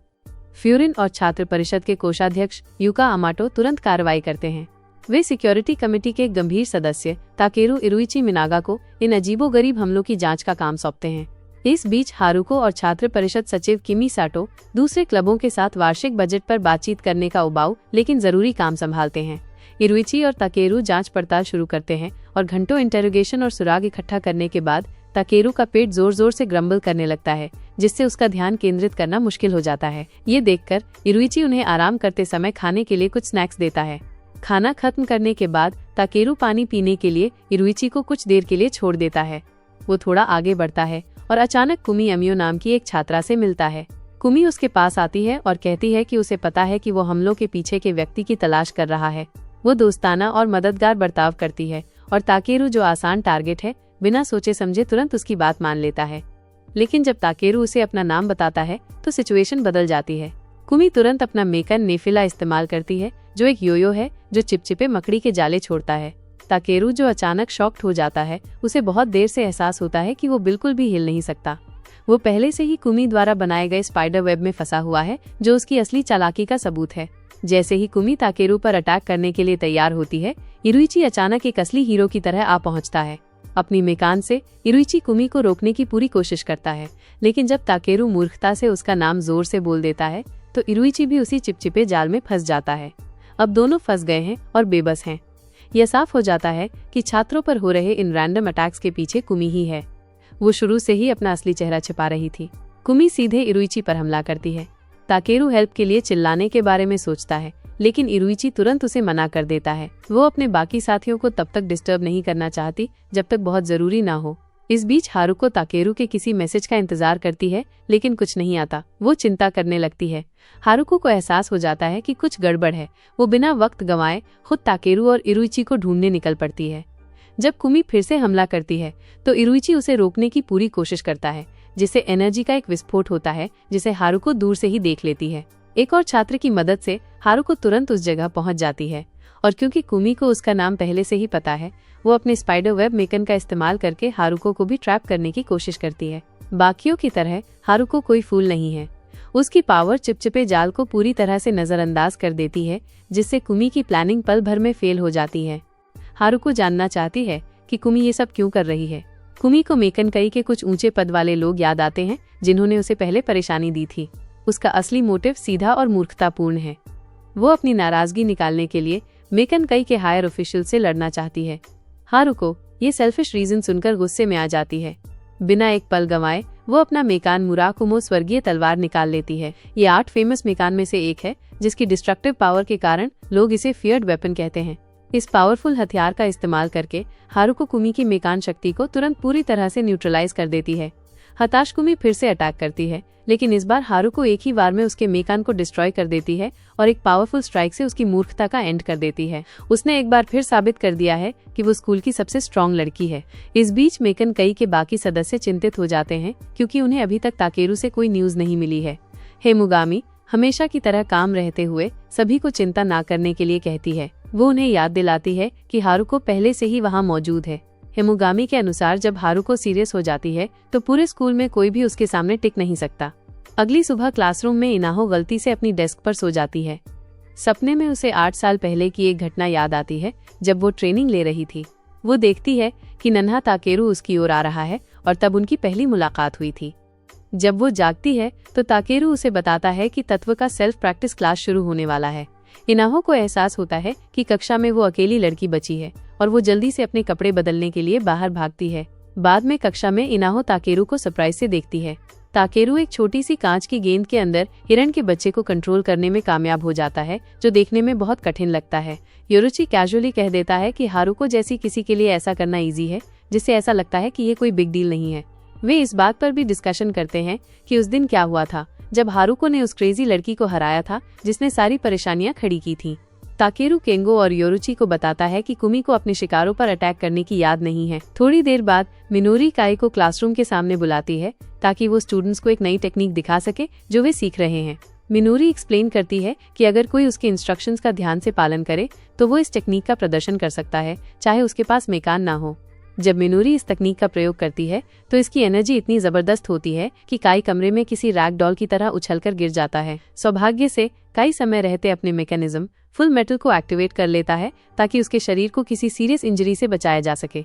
फ्यूरिन और छात्र परिषद के कोषाध्यक्ष यूका अमाटो तुरंत कार्रवाई करते हैं। वे सिक्योरिटी कमेटी के गंभीर सदस्य ताकेरू इरुइची मिनागा को इन अजीबोगरीब हमलों की जांच का काम सौंपते हैं। इस बीच हारुको और छात्र परिषद सचिव किमी साटो दूसरे क्लबों के साथ वार्षिक बजट पर बातचीत करने का उबाऊ लेकिन जरूरी काम संभालते हैं। इरुइची और ताकेरू जांच पड़ताल शुरू करते हैं और घंटों इंटेरोगेशन और सुराग इकट्ठा करने के बाद ताकेरू का पेट जोर जोर से ग्रम्बल करने लगता है, जिससे उसका ध्यान केंद्रित करना मुश्किल हो जाता है। ये देखकर इरुइची उन्हें आराम करते समय खाने के लिए कुछ स्नैक्स देता है। खाना खत्म करने के बाद ताकेरू पानी पीने के लिए इरुइची को कुछ देर के लिए छोड़ देता है। वो थोड़ा आगे बढ़ता है और अचानक कुमी अमियो नाम की एक छात्रा से मिलता है। कुमी उसके पास आती है और कहती है कि उसे पता है कि वो हमलों के पीछे के व्यक्ति की तलाश कर रहा है। वो दोस्ताना और मददगार बर्ताव करती है और ताकेरू जो आसान टारगेट है, बिना सोचे समझे तुरंत उसकी बात मान लेता है। लेकिन जब ताकेरू उसे अपना नाम बताता है तो सिचुएशन बदल जाती है। कुमी तुरंत अपना मेकन नेफिला इस्तेमाल करती है, जो एक योयो है जो चिपचिपे मकड़ी के जाले छोड़ता है। ताकेरू जो अचानक शॉक्ड हो जाता है, उसे बहुत देर से एहसास होता है कि वो बिल्कुल भी हिल नहीं सकता। वो पहले से ही कुमी द्वारा बनाए गए स्पाइडर वेब में फंसा हुआ है, जो उसकी असली चालाकी का सबूत है। जैसे ही कुमी ताकेरू पर अटैक करने के लिए तैयार होती है, इरुइची अचानक एक असली हीरो की तरह आ पहुंचता है। अपनी मेकान से इरुइची कुमी को रोकने की पूरी कोशिश करता है, लेकिन जब ताकेरू मूर्खता से उसका नाम जोर से बोल देता है तो इरुइची भी उसी चिपचिपे जाल में फंस जाता है। अब दोनों फंस गए हैं और बेबस हैं। यह साफ हो जाता है कि छात्रों पर हो रहे इन रैंडम अटैक्स के पीछे कुमी ही है। वो शुरू से ही अपना असली चेहरा छिपा रही थी। कुमी सीधे इरुइची पर हमला करती है। ताकेरू हेल्प के लिए चिल्लाने के बारे में सोचता है, लेकिन इरुइची तुरंत उसे मना कर देता है। वो अपने बाकी साथियों को तब तक डिस्टर्ब नहीं करना चाहती जब तक बहुत जरूरी ना हो। इस बीच हारुको ताकेरू के किसी मैसेज का इंतजार करती है, लेकिन कुछ नहीं आता। वो चिंता करने लगती है। हारुको को एहसास हो जाता है कि कुछ गड़बड़ है। वो बिना वक्त गंवाए खुद ताकेरू और इरुइची को ढूंढने निकल पड़ती है। जब कुमी फिर से हमला करती है तो इरुइची उसे रोकने की पूरी कोशिश करता है, जिससे एनर्जी का एक विस्फोट होता है, जिसे हारुको दूर से ही देख लेती है। एक और छात्र की मदद से हारुको तुरंत उस जगह पहुंच जाती है और क्योंकि कुमी को उसका नाम पहले से ही पता है, वो अपने स्पाइडर वेब मेकन का इस्तेमाल करके हारुको को भी ट्रैप करने की कोशिश करती है। बाकियों की तरह हारुको कोई फूल नहीं है। उसकी पावर चिपचिपे जाल को पूरी तरह से नजरअंदाज कर देती है, जिससे कुमी की प्लानिंग पल भर में फेल हो जाती है। हारुको जानना चाहती है कि कुमी ये सब क्यों कर रही है। कुमी को मेकन कई के कुछ ऊंचे पद वाले लोग याद आते हैं जिन्होंने उसे पहले परेशानी दी थी। उसका असली मोटिव सीधा और मूर्खतापूर्ण है। वो अपनी नाराजगी निकालने के लिए मेकन कई के हायर ऑफिशियल से लड़ना चाहती है। हारुको ये सेल्फिश रीजन सुनकर गुस्से में आ जाती है। बिना एक पल गंवाए वो अपना मेकान मुराकुमो स्वर्गीय तलवार निकाल लेती है। ये 8 फेमस मेकान में से एक है जिसकी डिस्ट्रक्टिव पावर के कारण लोग इसे फियर्ड वेपन कहते हैं। इस पावरफुल हथियार का इस्तेमाल करके हारुको कुमी की मेकान शक्ति को तुरंत पूरी तरह से न्यूट्रलाइज कर देती है। हताश कुमी फिर से अटैक करती है, लेकिन इस बार हारुको एक ही बार में उसके मेकान को डिस्ट्रॉय कर देती है और एक पावरफुल स्ट्राइक से उसकी मूर्खता का एंड कर देती है। उसने एक बार फिर साबित कर दिया है कि वो स्कूल की सबसे स्ट्रॉन्ग लड़की है। इस बीच मेकन कई के बाकी सदस्य चिंतित हो जाते हैं क्योंकि उन्हें अभी तक ताकेरू से कोई न्यूज नहीं मिली है। हेमुगामी हमेशा की तरह काम रहते हुए सभी को चिंता ना करने के लिए कहती है। वो उन्हें याद दिलाती है कि हारुको पहले से ही वहाँ मौजूद है। हेमुगामी के अनुसार जब हारुको सीरियस हो जाती है तो पूरे स्कूल में कोई भी उसके सामने टिक नहीं सकता। अगली सुबह क्लासरूम में इनाहो गलती से अपनी डेस्क पर सो जाती है। सपने में उसे 8 साल पहले की एक घटना याद आती है जब वो ट्रेनिंग ले रही थी। वो देखती है कि नन्हा ताकेरू उसकी ओर आ रहा है और तब उनकी पहली मुलाकात हुई थी। जब वो जागती है तो ताकेरू उसे बताता है कि तत्व का सेल्फ प्रैक्टिस क्लास शुरू होने वाला है। इनाहो को एहसास होता है कि कक्षा में वो अकेली लड़की बची है और वो जल्दी से अपने कपड़े बदलने के लिए बाहर भागती है। बाद में कक्षा में इनाहो ताकेरू को सरप्राइज से देखती है। ताकेरू एक छोटी सी कांच की गेंद के अंदर हिरण के बच्चे को कंट्रोल करने में कामयाब हो जाता है, जो देखने में बहुत कठिन लगता है। योरुची कैजुअली कह देता है कि हारुको जैसी किसी के लिए ऐसा करना इजी है, जिससे ऐसा लगता है कि ये कोई बिग डील नहीं है। वे इस बात पर भी डिस्कशन करते हैं कि उस दिन क्या हुआ था जब हारुको ने उस क्रेजी लड़की को हराया था जिसने सारी परेशानियां खड़ी की थी। ताकेरू केंगो और योरुची को बताता है कि कुमी को अपने शिकारों पर अटैक करने की याद नहीं है। थोड़ी देर बाद मिनोरी काई को क्लासरूम के सामने बुलाती है ताकि वो स्टूडेंट्स को एक नई टेक्निक दिखा सके जो वे सीख रहे हैं। मिनोरी एक्सप्लेन करती है कि अगर कोई उसके इंस्ट्रक्शंस का ध्यान से पालन करे तो वो इस टेक्निक का प्रदर्शन कर सकता है, चाहे उसके पास मेकान ना हो। जब मिनोरी इस तकनीक का प्रयोग करती है तो इसकी एनर्जी इतनी जबरदस्त होती है कि काई कमरे में किसी रैग डॉल की तरह उछलकर गिर जाता है। सौभाग्य से काई समय रहते अपने मैकेनिज्म फुल मेटल को एक्टिवेट कर लेता है ताकि उसके शरीर को किसी सीरियस इंजरी से बचाया जा सके।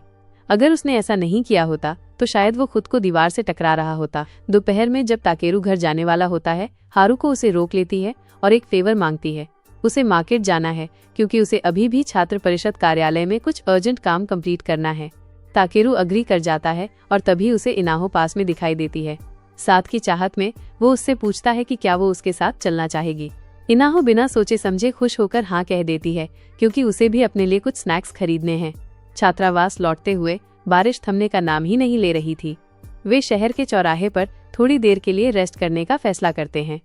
अगर उसने ऐसा नहीं किया होता तो शायद वो खुद को दीवार से टकरा रहा होता। दोपहर में जब ताकेरू घर जाने वाला होता है, हारुको उसे रोक लेती है और एक फेवर मांगती है। उसे मार्केट जाना है क्योंकि उसे अभी भी छात्र परिषद कार्यालय में कुछ अर्जेंट काम कंप्लीट करना है। ताकेरू अग्री कर जाता है और तभी उसे इनाहो पास में दिखाई देती है। साथ की चाहत में वो उससे पूछता है कि क्या वो उसके साथ चलना चाहेगी। इनाहो बिना सोचे समझे खुश होकर हाँ कह देती है क्योंकि उसे भी अपने लिए कुछ स्नैक्स खरीदने हैं। छात्रावास लौटते हुए बारिश थमने का नाम ही नहीं ले रही थी। वे शहर के चौराहे पर थोड़ी देर के लिए रेस्ट करने का फैसला करते हैं।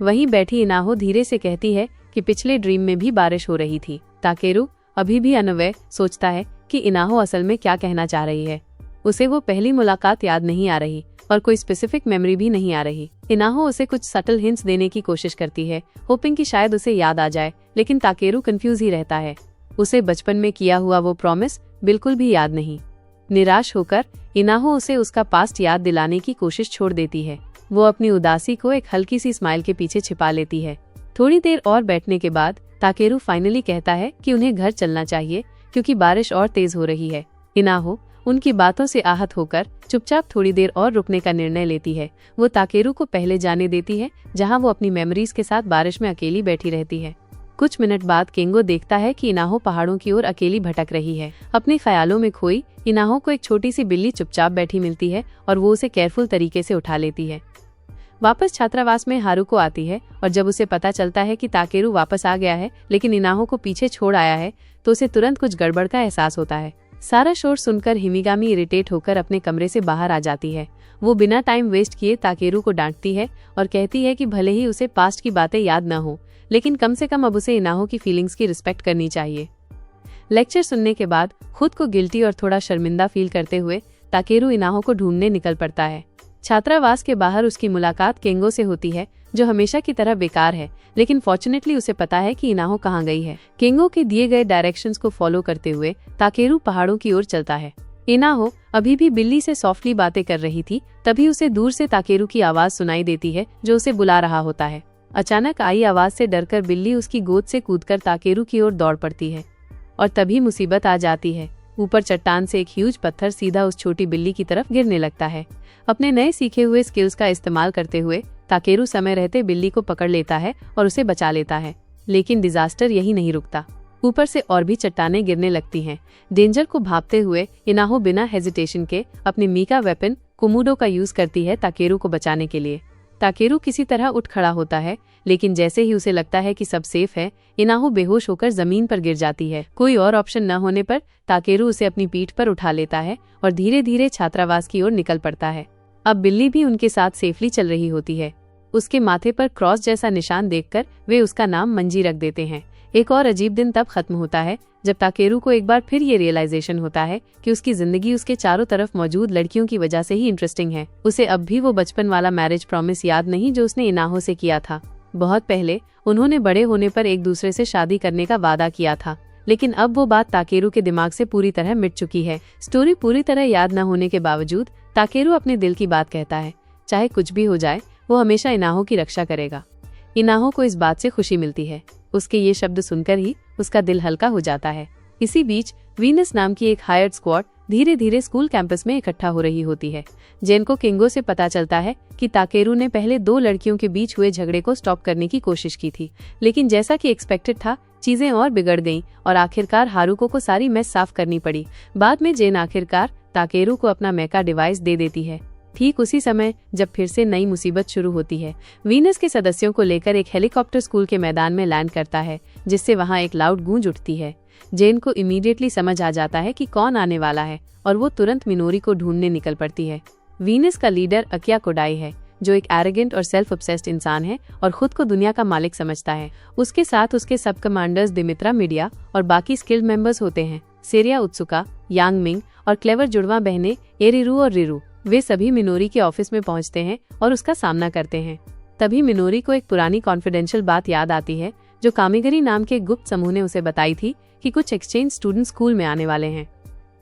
वहीं बैठी इनाहो धीरे से कहती है कि पिछले ड्रीम में भी बारिश हो रही थी। ताकेरू अभी भी अनवय सोचता है कि इनाहो असल में क्या कहना चाह रही है। उसे वो पहली मुलाकात याद नहीं आ रही और कोई स्पेसिफिक मेमोरी भी नहीं आ रही। इनाहो उसे कुछ सटल हिंट्स देने की कोशिश करती है, होपिंग कि शायद उसे याद आ जाए, लेकिन ताकेरू कंफ्यूज ही रहता है। उसे बचपन में किया हुआ वो प्रॉमिस बिल्कुल भी याद नहीं। निराश होकर इनाहो उसे उसका पास्ट याद दिलाने की कोशिश छोड़ देती है। वो अपनी उदासी को एक हल्की सी स्माइल के पीछे छिपा लेती है। थोड़ी देर और बैठने के बाद ताकेरू फाइनली कहता है कि उन्हें घर चलना चाहिए क्योंकि बारिश और तेज हो रही है। इनाहो उनकी बातों से आहत होकर चुपचाप थोड़ी देर और रुकने का निर्णय लेती है। वो ताकेरू को पहले जाने देती है जहां वो अपनी मेमोरीज के साथ बारिश में अकेली बैठी रहती है। कुछ मिनट बाद केंगो देखता है कि इनाहो पहाड़ों की ओर अकेली भटक रही है। अपने ख्यालों में खोई इनाहो को एक छोटी सी बिल्ली चुपचाप बैठी मिलती है और वो उसे केयरफुल तरीके से उठा लेती है। वापस छात्रावास में हारुको आती है और जब उसे पता चलता है कि ताकेरू वापस आ गया है लेकिन इनाहो को पीछे छोड़ आया है तो उसे तुरंत कुछ गड़बड़ का एहसास होता है। सारा शोर सुनकर हिमिगामी इरिटेट होकर अपने कमरे से बाहर आ जाती है। वो बिना टाइम वेस्ट किए ताकेरू को डांटती है और कहती है कि भले ही उसे पास्ट की बातें याद न हो, लेकिन कम से कम अब उसे इनाहो की फीलिंग्स की रिस्पेक्ट करनी चाहिए। लेक्चर सुनने के बाद खुद को गिल्टी और थोड़ा शर्मिंदा फील करते हुए ताकेरू इनाहो को ढूंढने निकल पड़ता है। छात्रावास के बाहर उसकी मुलाकात केंगो से होती है जो हमेशा की तरह बेकार है, लेकिन फॉर्चुनेटली उसे पता है कि इनाहो कहाँ गई है। केंगो के दिए गए डायरेक्शंस को फॉलो करते हुए ताकेरू पहाड़ों की ओर चलता है। इनाहो अभी भी बिल्ली से सॉफ्टली बातें कर रही थी, तभी उसे दूर से ताकेरू की आवाज सुनाई देती है जो उसे बुला रहा होता है। अचानक आई आवाज से डरकर बिल्ली उसकी गोद से कूदकर ताकेरू की ओर दौड़ पड़ती है और तभी मुसीबत आ जाती है। ऊपर चट्टान से एक ह्यूज पत्थर सीधा उस छोटी बिल्ली की तरफ गिरने लगता है। अपने नए सीखे हुए स्किल्स का इस्तेमाल करते हुए ताकेरू समय रहते बिल्ली को पकड़ लेता है और उसे बचा लेता है, लेकिन डिजास्टर यही नहीं रुकता। ऊपर से और भी चट्टानें गिरने लगती हैं। डेंजर को भांपते हुए इनाहो बिना हेजिटेशन के अपने मीका वेपन कुमुडो का यूज करती है ताकेरू को बचाने के लिए। ताकेरू किसी तरह उठ खड़ा होता है, लेकिन जैसे ही उसे लगता है कि सब सेफ है, इनाहो बेहोश होकर जमीन पर गिर जाती है। कोई और ऑप्शन न होने पर ताकेरू उसे अपनी पीठ पर उठा लेता है और धीरे धीरे छात्रावास की ओर निकल पड़ता है। अब बिल्ली भी उनके साथ सेफली चल रही होती है। उसके माथे पर क्रॉस जैसा निशान देखकर वे उसका नाम मंजी रख देते हैं। एक और अजीब दिन तब खत्म होता है जब ताकेरू को एक बार फिर ये रियलाइजेशन होता है कि उसकी जिंदगी उसके चारों तरफ मौजूद लड़कियों की वजह से ही इंटरेस्टिंग है। उसे अब भी वो बचपन वाला मैरिज प्रॉमिस याद नहीं जो उसने इनाहो से किया था। बहुत पहले उन्होंने बड़े होने पर एक दूसरे से शादी करने का वादा किया था, लेकिन अब वो बात ताकेरू के दिमाग से पूरी तरह मिट चुकी है। स्टोरी पूरी तरह याद न होने के बावजूद ताकेरू अपने दिल की बात कहता है। चाहे कुछ भी हो जाए, वो हमेशा इनाहो की रक्षा करेगा। इनाहो को इस बात से खुशी मिलती है। उसके ये शब्द सुनकर ही उसका दिल हल्का हो जाता है। इसी बीच वीनस नाम की एक हायर्ड स्क्वाड धीरे धीरे स्कूल कैंपस में इकट्ठा हो रही होती है। जेन को केंगो से पता चलता है कि ताकेरू ने पहले दो लड़कियों के बीच हुए झगड़े को स्टॉप करने की कोशिश की थी, लेकिन जैसा कि एक्सपेक्टेड था, चीजें और बिगड़ गईं और आखिरकार हारुको को सारी मेस साफ करनी पड़ी। बाद में जेन आखिरकार ताकेरू को अपना मेका डिवाइस दे देती है। ठीक उसी समय जब फिर से नई मुसीबत शुरू होती है। वीनस के सदस्यों को लेकर एक हेलीकॉप्टर स्कूल के मैदान में लैंड करता है, जिससे वहां एक लाउड गूंज उठती है। जेन को इमीडिएटली समझ आ जाता है कि कौन आने वाला है और वो तुरंत मिनोरी को ढूंढने निकल पड़ती है। वीनस का लीडर अकिया कोडाई है, जो एक एरोगेंट और सेल्फ ऑब्सेस्ड इंसान है और खुद को दुनिया का मालिक समझता है। उसके साथ उसके सब कमांडर्स दिमित्रा मीडिया और बाकी स्किल्ड मेंबर्स होते हैं। सेरिया उत्सुका, यांग मिंग और क्लेवर जुड़वा बहनें एरिरू और रिरू, वे सभी मिनोरी के ऑफिस में पहुंचते हैं और उसका सामना करते हैं। तभी मिनोरी को एक पुरानी कॉन्फिडेंशियल बात याद आती है जो कामिगरी नाम के गुप्त समूह ने उसे बताई थी कि कुछ एक्सचेंज स्टूडेंट स्कूल में आने वाले हैं।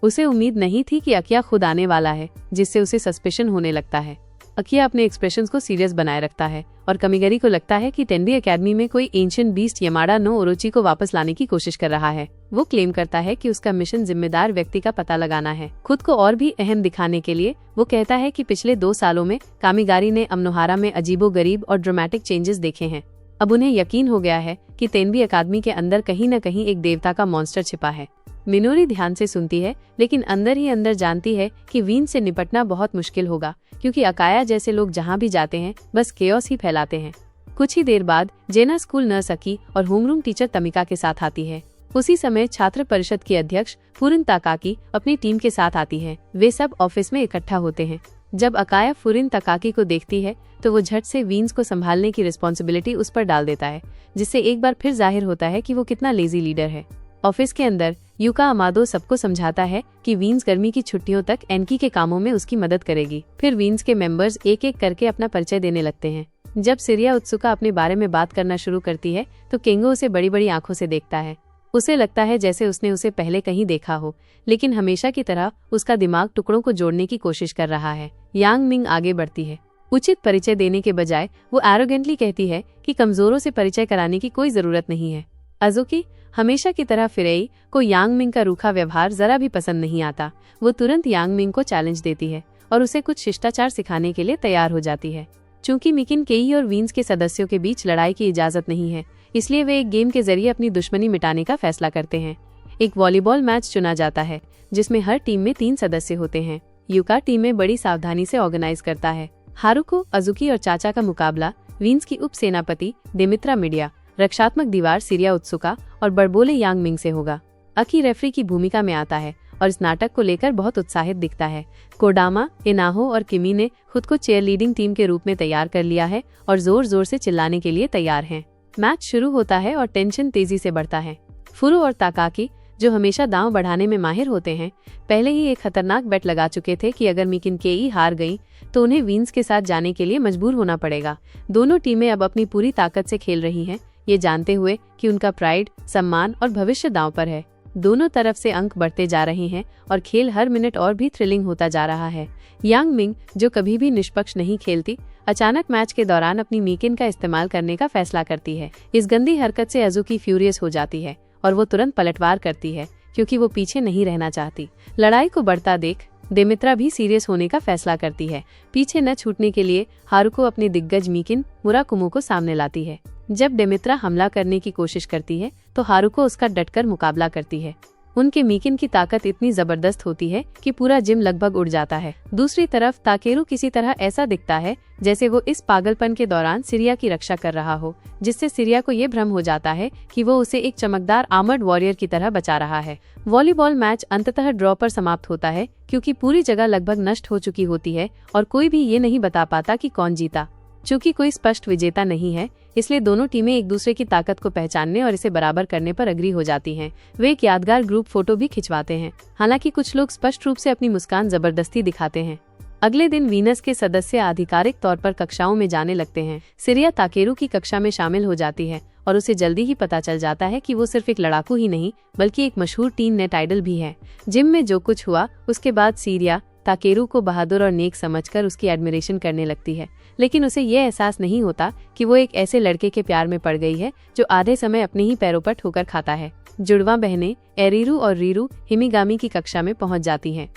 उसे उम्मीद नहीं थी कि अकिया खुद आने वाला है, जिससे उसे सस्पेशन होने लगता है। अकिया अपने एक्सप्रेशंस को सीरियस बनाए रखता है और कामिगरी को लगता है कि टेंडी एकेडमी में कोई एंशिएंट बीस्ट यमाडा नो ओरोची को वापस लाने की कोशिश कर रहा है। वो क्लेम करता है कि उसका मिशन जिम्मेदार व्यक्ति का पता लगाना है। खुद को और भी अहम दिखाने के लिए वो कहता है कि पिछले 2 सालों में कामिगारी ने अमनोहारा में अजीबोगरीब और ड्रामेटिक चेंजेस देखे हैं। अब उन्हें यकीन हो गया है कि तेनबी अकादमी के अंदर कहीं न कहीं एक देवता का मॉन्स्टर छिपा है। मिनोरी ध्यान से सुनती है, लेकिन अंदर ही अंदर जानती है कि वीन से निपटना बहुत मुश्किल होगा, क्योंकि अकाया जैसे लोग जहाँ भी जाते हैं बस केओस ही फैलाते हैं। कुछ ही देर बाद जेना स्कूल नर्स अकी और होमरूम टीचर तमिका के साथ आती है। उसी समय छात्र परिषद की अध्यक्ष फुरिन ताकाकी अपनी टीम के साथ आती है। वे सब ऑफिस में इकट्ठा होते हैं। जब अकाया फुरिन ताकाकी को देखती है तो वो झट से वीन्स को संभालने की रिस्पॉन्सिबिलिटी उस पर डाल देता है, जिससे एक बार फिर जाहिर होता है कि वो कितना लेजी लीडर है। ऑफिस के अंदर यूका अमादो सबको समझाता है कि वीन्स गर्मी की छुट्टियों तक एनकी के कामों में उसकी मदद करेगी। फिर वीन्स के मेंबर्स एक एक करके अपना परिचय देने लगते हैं। जब सिरिया उत्सुका अपने बारे में बात करना शुरू करती है तो केंगो उसे बड़ी बड़ी आंखों से देखता है। उसे लगता है जैसे उसने उसे पहले कहीं देखा हो, लेकिन हमेशा की तरह उसका दिमाग टुकड़ों को जोड़ने की कोशिश कर रहा है। यांग मिंग आगे बढ़ती है। उचित परिचय देने के बजाय वो एरोगेंटली कहती है कि कमजोरों से परिचय कराने की कोई जरूरत नहीं है। अजुकी हमेशा की तरह फिरेई को यांग मिंग का रूखा व्यवहार जरा भी पसंद नहीं आता। वो तुरंत यांग मिंग को चैलेंज देती है और उसे कुछ शिष्टाचार सिखाने के लिए तैयार हो जाती है। चूंकि मिकिन केई और वीन्स के सदस्यों के बीच लड़ाई की इजाजत नहीं है, इसलिए वे एक गेम के जरिए अपनी दुश्मनी मिटाने का फैसला करते हैं। एक वॉलीबॉल मैच चुना जाता है जिसमें हर टीम में 3 सदस्य होते हैं। यूका टीम में बड़ी सावधानी से ऑर्गेनाइज करता है। हारुको, अजुकी और चाचा का मुकाबला वीन्स की उप सेनापति दिमित्रा मीडिया, रक्षात्मक दीवार सिरिया उत्सुका और बड़बोले यांग मिंग से होगा। अकी रेफरी की भूमिका में आता है और इस नाटक को लेकर बहुत उत्साहित दिखता है। कोडामा, इनाहो और किमी ने खुद को चेयर लीडिंग टीम के रूप में तैयार कर लिया है और जोर जोर से चिल्लाने के लिए तैयार हैं। मैच शुरू होता है और टेंशन तेजी से बढ़ता है। फुरो और ताकाकी, जो हमेशा दांव बढ़ाने में माहिर होते हैं, पहले ही एक खतरनाक बेट लगा चुके थे कि अगर मिकिन केई हार गई तो उन्हें वीन्स के साथ जाने के लिए मजबूर होना पड़ेगा। दोनों टीमें अब अपनी पूरी ताकत से खेल रही हैं, ये जानते हुए कि उनका प्राइड, सम्मान और भविष्य दांव पर है। दोनों तरफ से अंक बढ़ते जा रहे हैं और खेल हर मिनट और भी थ्रिलिंग होता जा रहा है। यांग मिंग, जो कभी भी निष्पक्ष नहीं खेलती, अचानक मैच के दौरान अपनी मिकिन का इस्तेमाल करने का फैसला करती है। इस गंदी हरकत से अजुकी फ्यूरियस हो जाती है और वो तुरंत पलटवार करती है क्योंकि वो पीछे नहीं रहना चाहती। लड़ाई को बढ़ता देख देमित्रा भी सीरियस होने का फैसला करती है। पीछे न छूटने के लिए हारुको अपने दिग्गज मिकिन मुराकुमो को सामने लाती है। जब देमित्रा हमला करने की कोशिश करती है तो हारुको उसका डटकर मुकाबला करती है। उनके मिकिन की ताकत इतनी जबरदस्त होती है कि पूरा जिम लगभग उड़ जाता है। दूसरी तरफ ताकेरू किसी तरह ऐसा दिखता है जैसे वो इस पागलपन के दौरान सिरिया की रक्षा कर रहा हो, जिससे सिरिया को ये भ्रम हो जाता है कि वो उसे एक चमकदार आर्मर्ड वॉरियर की तरह बचा रहा है। वॉलीबॉल मैच अंततः ड्रॉ पर समाप्त होता है क्योंकि पूरी जगह लगभग नष्ट हो चुकी होती है और कोई भी ये नहीं बता पाता कि कौन जीता। चूंकि कोई स्पष्ट विजेता नहीं है, इसलिए दोनों टीमें एक दूसरे की ताकत को पहचानने और इसे बराबर करने पर अग्री हो जाती हैं। वे एक यादगार ग्रुप फोटो भी खिंचवाते हैं। हालांकि कुछ लोग स्पष्ट रूप से अपनी मुस्कान जबरदस्ती दिखाते हैं। अगले दिन वीनस के सदस्य आधिकारिक तौर पर कक्षाओं में जाने लगते हैं। सिरिया ताकेरू की कक्षा में शामिल हो जाती है और उसे जल्दी ही पता चल जाता है कि वो सिर्फ एक लड़ाकू ही नहीं बल्कि एक मशहूर टीम नेट आइडल भी है। जिम में जो कुछ हुआ उसके बाद सिरिया ताकेरू को बहादुर और नेक समझकर उसकी एडमिरेशन करने लगती है, लेकिन उसे ये एहसास नहीं होता कि वो एक ऐसे लड़के के प्यार में पड़ गई है जो आधे समय अपने ही पैरों पर ठोकर खाता है। जुड़वा बहनें एरिरू और रीरू हिमिगामी की कक्षा में पहुंच जाती हैं।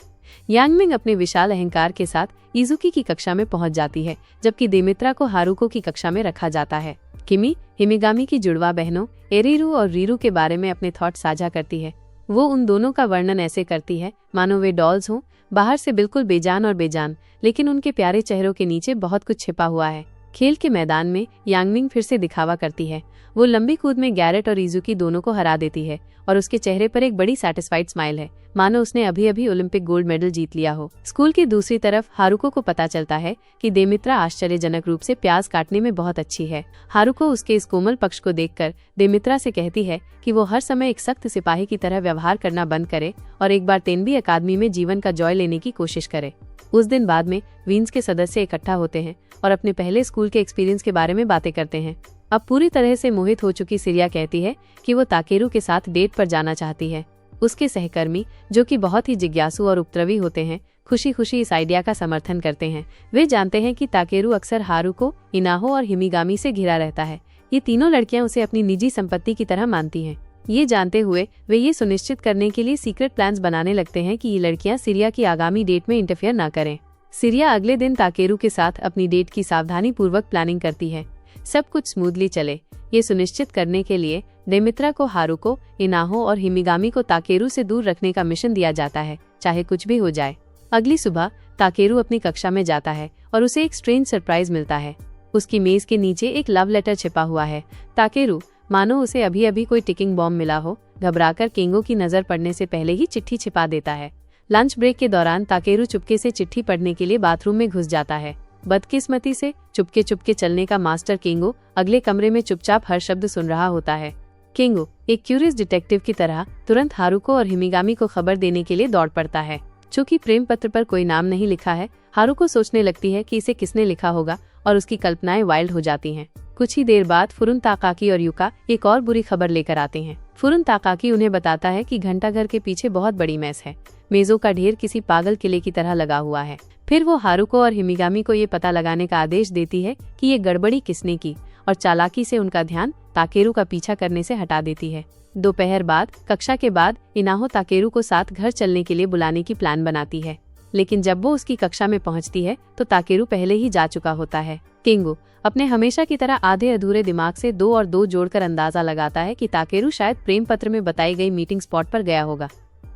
यांगमिंग अपने विशाल अहंकार के साथ इजुकी की कक्षा में पहुंच जाती है, जबकि देमित्रा को हारुको की कक्षा में रखा जाता है। किमी हिमिगामी की जुड़वा बहनों एरिरू और रीरू के बारे में अपने थॉट साझा करती है। वो उन दोनों का वर्णन ऐसे करती है मानो वे डॉल्स हों, बाहर से बिल्कुल बेजान और बेजान, लेकिन उनके प्यारे चेहरों के नीचे बहुत कुछ छिपा हुआ है। खेल के मैदान में यांगमिंग फिर से दिखावा करती है। वो लंबी कूद में गैरेट और इजुकी दोनों को हरा देती है और उसके चेहरे पर एक बड़ी सैटिस्फाइड स्माइल है, मानो उसने अभी अभी ओलंपिक गोल्ड मेडल जीत लिया हो। स्कूल की दूसरी तरफ हारुको को पता चलता है कि देमित्रा आश्चर्यजनक रूप से प्याज काटने में बहुत अच्छी है। हारुको उसके इस कोमल पक्ष को देखकर देमित्रा से कहती है कि वो हर समय एक सख्त सिपाही की तरह व्यवहार करना बंद करे और एक बार तेनबी अकादमी में जीवन का जॉय लेने की कोशिश करे। उस दिन बाद में वीन्स के सदस्य इकट्ठा होते हैं और अपने पहले स्कूल के एक्सपीरियंस के बारे में बातें करते हैं। अब पूरी तरह से मोहित हो चुकी सिरिया कहती है कि वो ताकेरू के साथ डेट पर जाना चाहती है। उसके सहकर्मी, जो कि बहुत ही जिज्ञासु और उपद्रवी होते हैं, खुशी खुशी इस आइडिया का समर्थन करते हैं। वे जानते हैं कि ताकेरू अक्सर हारुको, इनाहो और हिमिगामी से घिरा रहता है। ये तीनों लड़कियां उसे अपनी निजी संपत्ति की तरह मानती हैं। ये जानते हुए वे ये सुनिश्चित करने के लिए सीक्रेट प्लान्स बनाने लगते हैं कि ये लड़कियां सिरिया की आगामी डेट में इंटरफेयर न करें। सिरिया अगले दिन ताकेरू के साथ अपनी डेट की सावधानी पूर्वक प्लानिंग करती है। सब कुछ स्मूथली चले, ये सुनिश्चित करने के लिए देमित्रा को हारुको, इनाहो और हिमिगामी को ताकेरू से दूर रखने का मिशन दिया जाता है, चाहे कुछ भी हो जाए। अगली सुबह ताकेरू अपनी कक्षा में जाता है और उसे एक स्ट्रेंज सरप्राइज मिलता है। उसकी मेज के नीचे एक लव लेटर छिपा हुआ है। ताकेरू, मानो उसे अभी अभी कोई टिकिंग बॉम्ब मिला हो, घबराकर केंगो की नजर पड़ने से पहले ही चिट्ठी छिपा देता है। लंच ब्रेक के दौरान ताकेरू चुपके से चिट्ठी पढ़ने के लिए बाथरूम में घुस जाता है। बदकिस्मती से चुपके चुपके चलने का मास्टर केंगो अगले कमरे में चुपचाप हर शब्द सुन रहा होता है। केंगो एक क्यूरियस डिटेक्टिव की तरह तुरंत हारुको और हिमिगामी को खबर देने के लिए दौड़ पड़ता है। चूंकि प्रेम पत्र पर कोई नाम नहीं लिखा है, हारुको सोचने लगती है कि इसे किसने लिखा होगा और उसकी कल्पनाएं वाइल्ड हो जाती हैं। कुछ ही देर बाद फुरुन ताकाकी और युका एक और बुरी खबर लेकर आते हैं। फुरुन ताकाकी उन्हें बताता है कि घंटाघर के पीछे बहुत बड़ी मैस है। मेजों का ढेर किसी पागल किले की तरह लगा हुआ है। फिर वो हारुको और हिमिगामी को ये पता लगाने का आदेश देती है कि ये गड़बड़ी किसने की और चालाकी से उनका ध्यान ताकेरू का पीछा करने से हटा देती है। दोपहर बाद कक्षा के बाद इनाहो ताकेरू को साथ घर चलने के लिए बुलाने की प्लान बनाती है, लेकिन जब वो उसकी कक्षा में पहुंचती है तो ताकेरू पहले ही जा चुका होता है। केंगो अपने हमेशा की तरह आधे अधूरे दिमाग से 2 और 2 जोड़कर अंदाजा लगाता है कि ताकेरू शायद प्रेम पत्र में बताई गई मीटिंग स्पॉट पर गया होगा।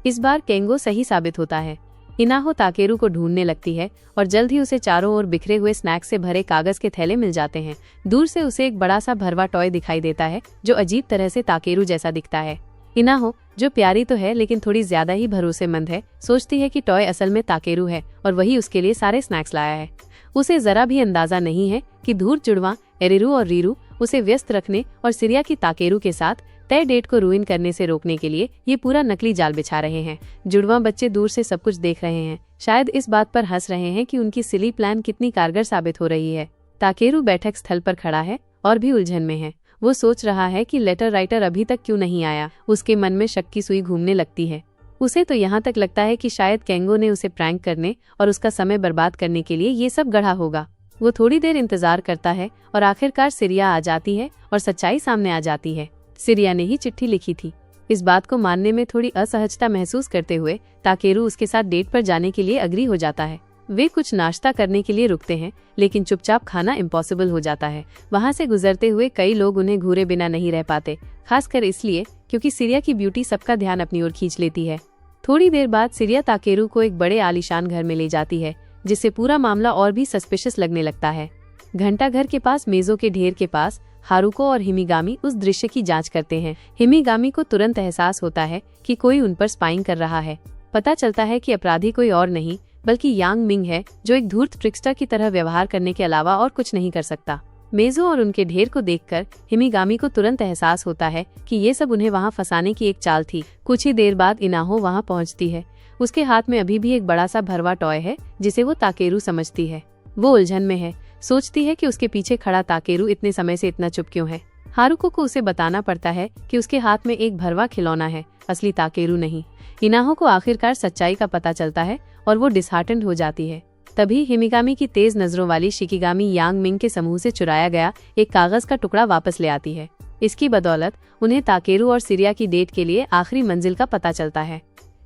इस बार केंगो सही साबित होता है। इनाहो ताकेरू को ढूंढने लगती है और जल्द ही उसे चारों ओर बिखरे हुए स्नैक्स से भरे कागज के थैले मिल जाते हैं। दूर से उसे एक बड़ा सा भरवा टॉय दिखाई देता है जो अजीब तरह से ताकेरू जैसा दिखता है। इनाहो, जो प्यारी तो है लेकिन थोड़ी ज्यादा ही भरोसेमंद है, सोचती है कि टॉय असल में ताकेरू है और वही उसके लिए सारे स्नैक्स लाया है। उसे जरा भी अंदाजा नहीं है कि धूर्त जुड़वा एरिरू और रीरू उसे व्यस्त रखने और सिरिया की ताकेरू के साथ तय डेट को रुइन करने से रोकने के लिए ये पूरा नकली जाल बिछा रहे हैं। जुड़वां बच्चे दूर से सब कुछ देख रहे हैं, शायद इस बात पर हंस रहे हैं कि उनकी सिली प्लान कितनी कारगर साबित हो रही है। ताकेरू बैठक स्थल पर खड़ा है और भी उलझन में है। वो सोच रहा है कि लेटर राइटर अभी तक क्यों नहीं आया। उसके मन में शक की सुई घूमने लगती है। उसे तो यहाँ तक लगता है कि शायद केंगो ने उसे प्रैंक करने और उसका समय बर्बाद करने के लिए ये सब गढ़ा होगा। वो थोड़ी देर इंतजार करता है और आखिरकार सिरिया आ जाती है और सच्चाई सामने आ जाती है। सिरिया ने ही चिट्ठी लिखी थी। इस बात को मानने में थोड़ी असहजता महसूस करते हुए ताकेरू उसके साथ डेट पर जाने के लिए अग्री हो जाता है। वे कुछ नाश्ता करने के लिए रुकते हैं, लेकिन चुपचाप खाना इम्पॉसिबल हो जाता है। वहाँ से गुजरते हुए कई लोग उन्हें घूरे बिना नहीं रह पाते, खासकर इसलिए क्योंकि सिरिया की ब्यूटी सबका ध्यान अपनी ओर खींच लेती है। थोड़ी देर बाद सिरिया ताकेरू को एक बड़े आलीशान घर में ले जाती है, जिससे पूरा मामला और भी सस्पिशियस लगने लगता है। घंटाघर के पास मेजों के ढेर के पास हारुको और हिमिगामी उस दृश्य की जांच करते हैं। हिमिगामी को तुरंत एहसास होता है कि कोई उन पर स्पाइंग कर रहा है। पता चलता है कि अपराधी कोई और नहीं बल्कि यांग मिंग है, जो एक धूर्त ट्रिक्स्टर की तरह व्यवहार करने के अलावा और कुछ नहीं कर सकता। मेजो और उनके ढेर को देखकर हिमिगामी को तुरंत एहसास होता है कि ये सब उन्हें वहाँ फंसाने की एक चाल थी। कुछ ही देर बाद इनाहो वहाँ पहुँचती है। उसके हाथ में अभी भी एक बड़ा सा भरवा टॉय है, जिसे वो ताकेरू समझती है। वो उलझन में है, सोचती है कि उसके पीछे खड़ा ताकेरू इतने समय से इतना चुप क्यों है। हारुको को उसे बताना पड़ता है कि उसके हाथ में एक भरवा खिलौना है, असली ताकेरू नहीं। इनाहो को आखिरकार सच्चाई का पता चलता है और वो डिसहार्टेंड हो जाती है। तभी हिमिगामी की तेज नजरों वाली शिकिगामी यांग मिंग के समूह से चुराया गया एक कागज का टुकड़ा वापस ले आती है। इसकी बदौलत उन्हें ताकेरू और सिरिया की डेट के लिए आखिरी मंजिल का पता चलता है।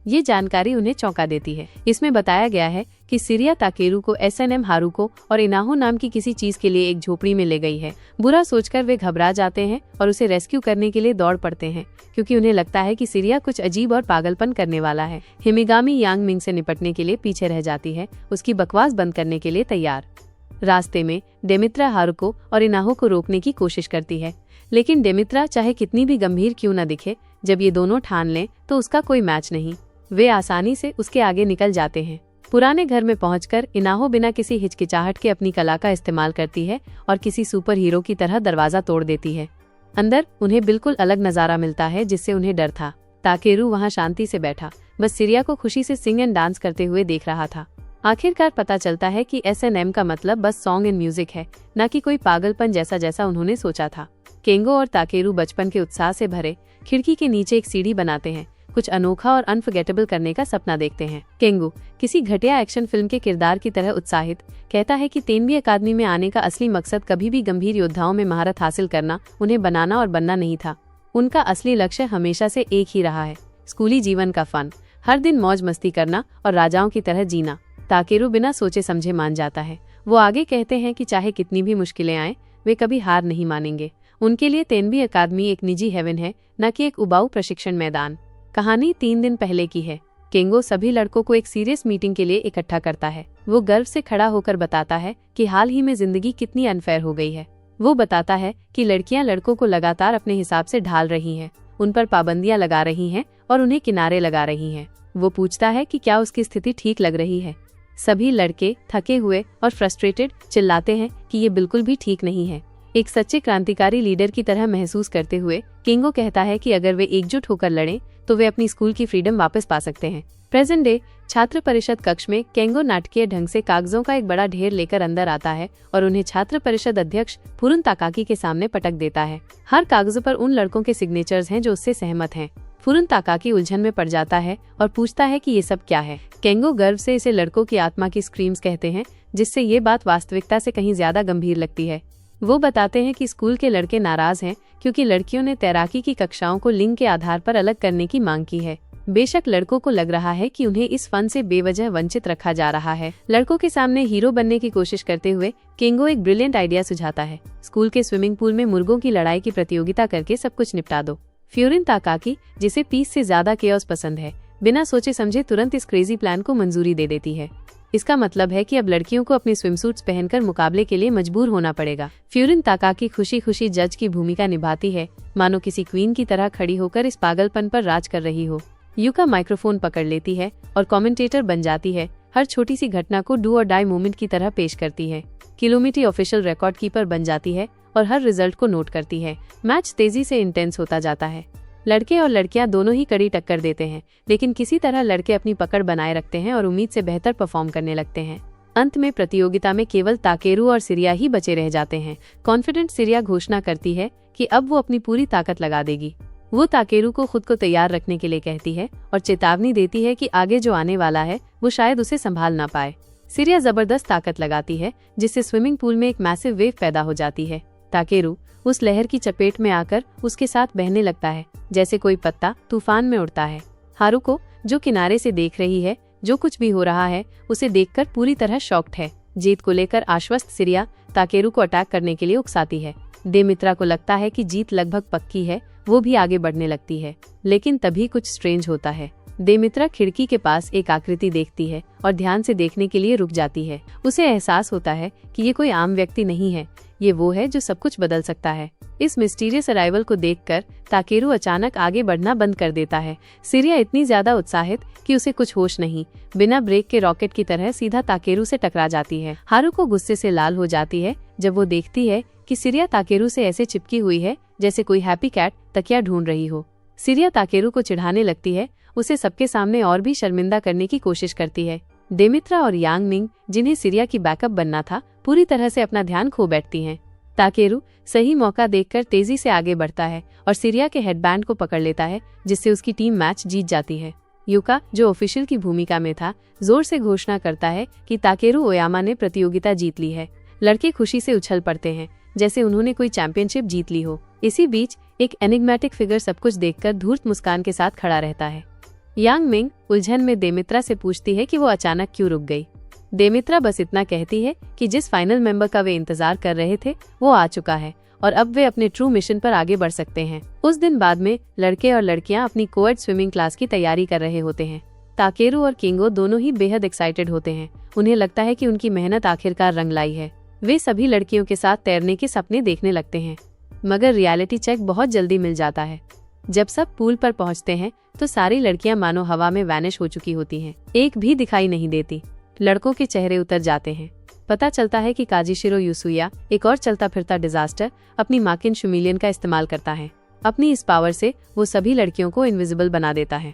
ये जानकारी उन्हें चौंका देती है। इसमें बताया गया है कि सिरिया ताकेरू को SNM हारुको और इनाहो नाम की किसी चीज के लिए एक झोपड़ी में ले गई है। बुरा सोचकर वे घबरा जाते हैं और उसे रेस्क्यू करने के लिए दौड़ पड़ते हैं, क्योंकि उन्हें लगता है कि सिरिया कुछ अजीब और पागलपन करने वाला है। हिमिगामी यांग मिंग से निपटने के लिए पीछे रह जाती है, उसकी बकवास बंद करने के लिए तैयार। रास्ते में डेमित्रा हारुको और इनाहो को रोकने की कोशिश करती है, लेकिन डेमित्रा चाहे कितनी भी गंभीर क्यों न दिखे, जब ये दोनों ठान लें तो उसका कोई मैच नहीं। वे आसानी से उसके आगे निकल जाते हैं। पुराने घर में पहुंचकर इनाहो बिना किसी हिचकिचाहट के अपनी कला का इस्तेमाल करती है और किसी सुपर हीरो की तरह दरवाजा तोड़ देती है। अंदर उन्हें बिल्कुल अलग नजारा मिलता है जिससे उन्हें डर था। ताकेरू वहां शांति से बैठा बस सिरिया को खुशी से सिंग एंड डांस करते हुए देख रहा था। आखिरकार पता चलता है कि SNM का मतलब बस सॉन्ग एंड म्यूजिक है, न कि कोई पागलपन जैसा उन्होंने सोचा था। केंगो और ताकेरू बचपन के उत्साह से भरे खिड़की के नीचे एक सीढ़ी बनाते हैं, कुछ अनोखा और अनफॉरगेटेबल करने का सपना देखते हैं। केंगो किसी घटिया एक्शन फिल्म के किरदार की तरह उत्साहित कहता है कि तेनबी अकादमी में आने का असली मकसद कभी भी गंभीर योद्धाओं में महारत हासिल करना, उन्हें बनाना और बनना नहीं था। उनका असली लक्ष्य हमेशा से एक ही रहा है, स्कूली जीवन का फन, हर दिन मौज मस्ती करना और राजाओं की तरह जीना। ताकेरू बिना सोचे समझे मान जाता है। वो आगे कहते हैं कि चाहे कितनी भी मुश्किलें आए, वे कभी हार नहीं मानेंगे। उनके लिए तेनबी अकादमी एक निजी हेवन है, न कि एक उबाऊ प्रशिक्षण मैदान। कहानी 3 दिन पहले की है। केंगो सभी लड़कों को एक सीरियस मीटिंग के लिए इकट्ठा करता है। वो गर्व से खड़ा होकर बताता है कि हाल ही में जिंदगी कितनी अनफेयर हो गई है। वो बताता है कि लड़कियां लड़कों को लगातार अपने हिसाब से ढाल रही हैं, उन पर पाबंदियां लगा रही हैं और उन्हें किनारे लगा रही हैं। वो पूछता है कि क्या उसकी स्थिति ठीक लग रही है। सभी लड़के थके हुए और फ्रस्ट्रेटेड चिल्लाते हैं कि ये बिल्कुल भी ठीक नहीं है। एक सच्चे क्रांतिकारी लीडर की तरह महसूस करते हुए केंगो कहता है कि अगर वे एकजुट होकर लड़ें तो वे अपनी स्कूल की फ्रीडम वापस पा सकते हैं। प्रेजेंट डे छात्र परिषद कक्ष में केंगो नाटकीय ढंग से कागजों का एक बड़ा ढेर लेकर अंदर आता है और उन्हें छात्र परिषद अध्यक्ष फुरुन ताकाकी के सामने पटक देता है। हर कागजों पर उन लड़कों के सिग्नेचर्स हैं जो उससे सहमत हैं। फुरुन ताकाकी उलझन में पड़ जाता है और पूछता है कि ये सब क्या है। केंगो गर्व से इसे लड़कों की आत्मा की स्क्रीम्स कहते हैं, जिससे ये बात वास्तविकता से कहीं ज्यादा गंभीर लगती है। वो बताते हैं कि स्कूल के लड़के नाराज हैं क्योंकि लड़कियों ने तैराकी की कक्षाओं को लिंग के आधार पर अलग करने की मांग की है। बेशक लड़कों को लग रहा है कि उन्हें इस फन से बेवजह वंचित रखा जा रहा है। लड़कों के सामने हीरो बनने की कोशिश करते हुए केंगो एक ब्रिलियंट आइडिया सुझाता है। स्कूल के स्विमिंग पूल में मुर्गों की लड़ाई की प्रतियोगिता करके सब कुछ निपटा दो। फ्यूरिन ताकाकी, जिसे पीस से ज्यादा केओस पसंद है, बिना सोचे समझे तुरंत इस क्रेजी प्लान को मंजूरी दे देती है। इसका मतलब है कि अब लड़कियों को अपने स्विमसूट्स पहनकर मुकाबले के लिए मजबूर होना पड़ेगा। फ्यूरिन ताकाकी खुशी खुशी जज की भूमिका निभाती है, मानो किसी क्वीन की तरह खड़ी होकर इस पागलपन पर राज कर रही हो। युका माइक्रोफोन पकड़ लेती है और कमेंटेटर बन जाती है। हर छोटी सी घटना को डू और डाई मोमेंट की तरह पेश करती है। किलोमीटर ऑफिशियल रिकॉर्ड कीपर बन जाती है और हर रिजल्ट को नोट करती है। मैच तेजी से इंटेंस होता जाता है। लड़के और लड़कियां दोनों ही कड़ी टक्कर देते हैं, लेकिन किसी तरह लड़के अपनी पकड़ बनाए रखते हैं और उम्मीद से बेहतर परफॉर्म करने लगते हैं। अंत में प्रतियोगिता में केवल ताकेरू और सिरिया ही बचे रह जाते हैं। कॉन्फिडेंट सिरिया घोषणा करती है कि अब वो अपनी पूरी ताकत लगा देगी। वो ताकेरू को खुद को तैयार रखने के लिए कहती है और चेतावनी देती है कि आगे जो आने वाला है वो शायद उसे संभाल ना पाए। सिरिया जबरदस्त ताकत लगाती है, जिससे स्विमिंग पूल में एक मैसिव वेव पैदा हो जाती है। ताकेरू उस लहर की चपेट में आकर उसके साथ बहने लगता है, जैसे कोई पत्ता तूफान में उड़ता है। हारुको, जो किनारे से देख रही है जो कुछ भी हो रहा है, उसे देखकर पूरी तरह शॉक्ड है। जीत को लेकर आश्वस्त सिरिया ताकेरू को अटैक करने के लिए उकसाती है। देमित्रा को लगता है कि जीत लगभग पक्की है, वो भी आगे बढ़ने लगती है। लेकिन तभी कुछ स्ट्रेंज होता है। देमित्रा खिड़की के पास एक आकृति देखती है और ध्यान से देखने के लिए रुक जाती है। उसे एहसास होता है कि ये कोई आम व्यक्ति नहीं है, ये वो है जो सब कुछ बदल सकता है। इस मिस्टीरियस अराइवल को देखकर ताकेरू अचानक आगे बढ़ना बंद कर देता है। सिरिया इतनी ज्यादा उत्साहित कि उसे कुछ होश नहीं, बिना ब्रेक के रॉकेट की तरह सीधा ताकेरू से टकरा जाती है। हारुको गुस्से से लाल हो जाती है जब वो देखती है कि सिरिया ताकेरू से ऐसे चिपकी हुई है जैसे कोई हैप्पी कैट तकिया ढूंढ रही हो। सिरिया ताकेरू को चिढ़ाने लगती है, उसे सबके सामने और भी शर्मिंदा करने की कोशिश करती है। देमित्रा और यांग मिंग, जिन्हें सिरिया की बैकअप बनना था, पूरी तरह से अपना ध्यान खो बैठती हैं। ताकेरू सही मौका देखकर तेजी से आगे बढ़ता है और सिरिया के हेडबैंड को पकड़ लेता है, जिससे उसकी टीम मैच जीत जाती है। युका, जो ऑफिशियल की भूमिका में था, जोर से घोषणा करता है कि ताकेरू ओयामा ने प्रतियोगिता जीत ली है। लड़के खुशी से उछल पड़ते हैं, जैसे उन्होंने कोई चैंपियनशिप जीत ली हो। इसी बीच एक एनिग्मेटिक फिगर सब कुछ देखकर धूर्त मुस्कान के साथ खड़ा रहता है। यांग मिंग उलझन में देमित्रा से पूछती है कि वो अचानक क्यों रुक गई। देमित्रा बस इतना कहती है कि जिस फाइनल मेंबर का वे इंतजार कर रहे थे वो आ चुका है और अब वे अपने ट्रू मिशन पर आगे बढ़ सकते हैं। उस दिन बाद में लड़के और लड़कियां अपनी कोएड स्विमिंग क्लास की तैयारी कर रहे होते हैं। ताकेरू और किंगो दोनों ही बेहद एक्साइटेड होते हैं। उन्हें लगता है कि उनकी मेहनत आखिरकार रंग लाई है। वे सभी लड़कियों के साथ तैरने के सपने देखने लगते हैं, मगर रियलिटी चेक बहुत जल्दी मिल जाता है। जब सब पूल पर पहुंचते हैं तो सारी लड़कियां मानो हवा में वैनिश हो चुकी होती हैं। एक भी दिखाई नहीं देती। लड़कों के चेहरे उतर जाते हैं। पता चलता है कि काजीशिरो यूसुया, एक और चलता फिरता डिजास्टर, अपनी माकिन शुमिलियन का इस्तेमाल करता है। अपनी इस पावर से वो सभी लड़कियों को इनविजिबल बना देता है।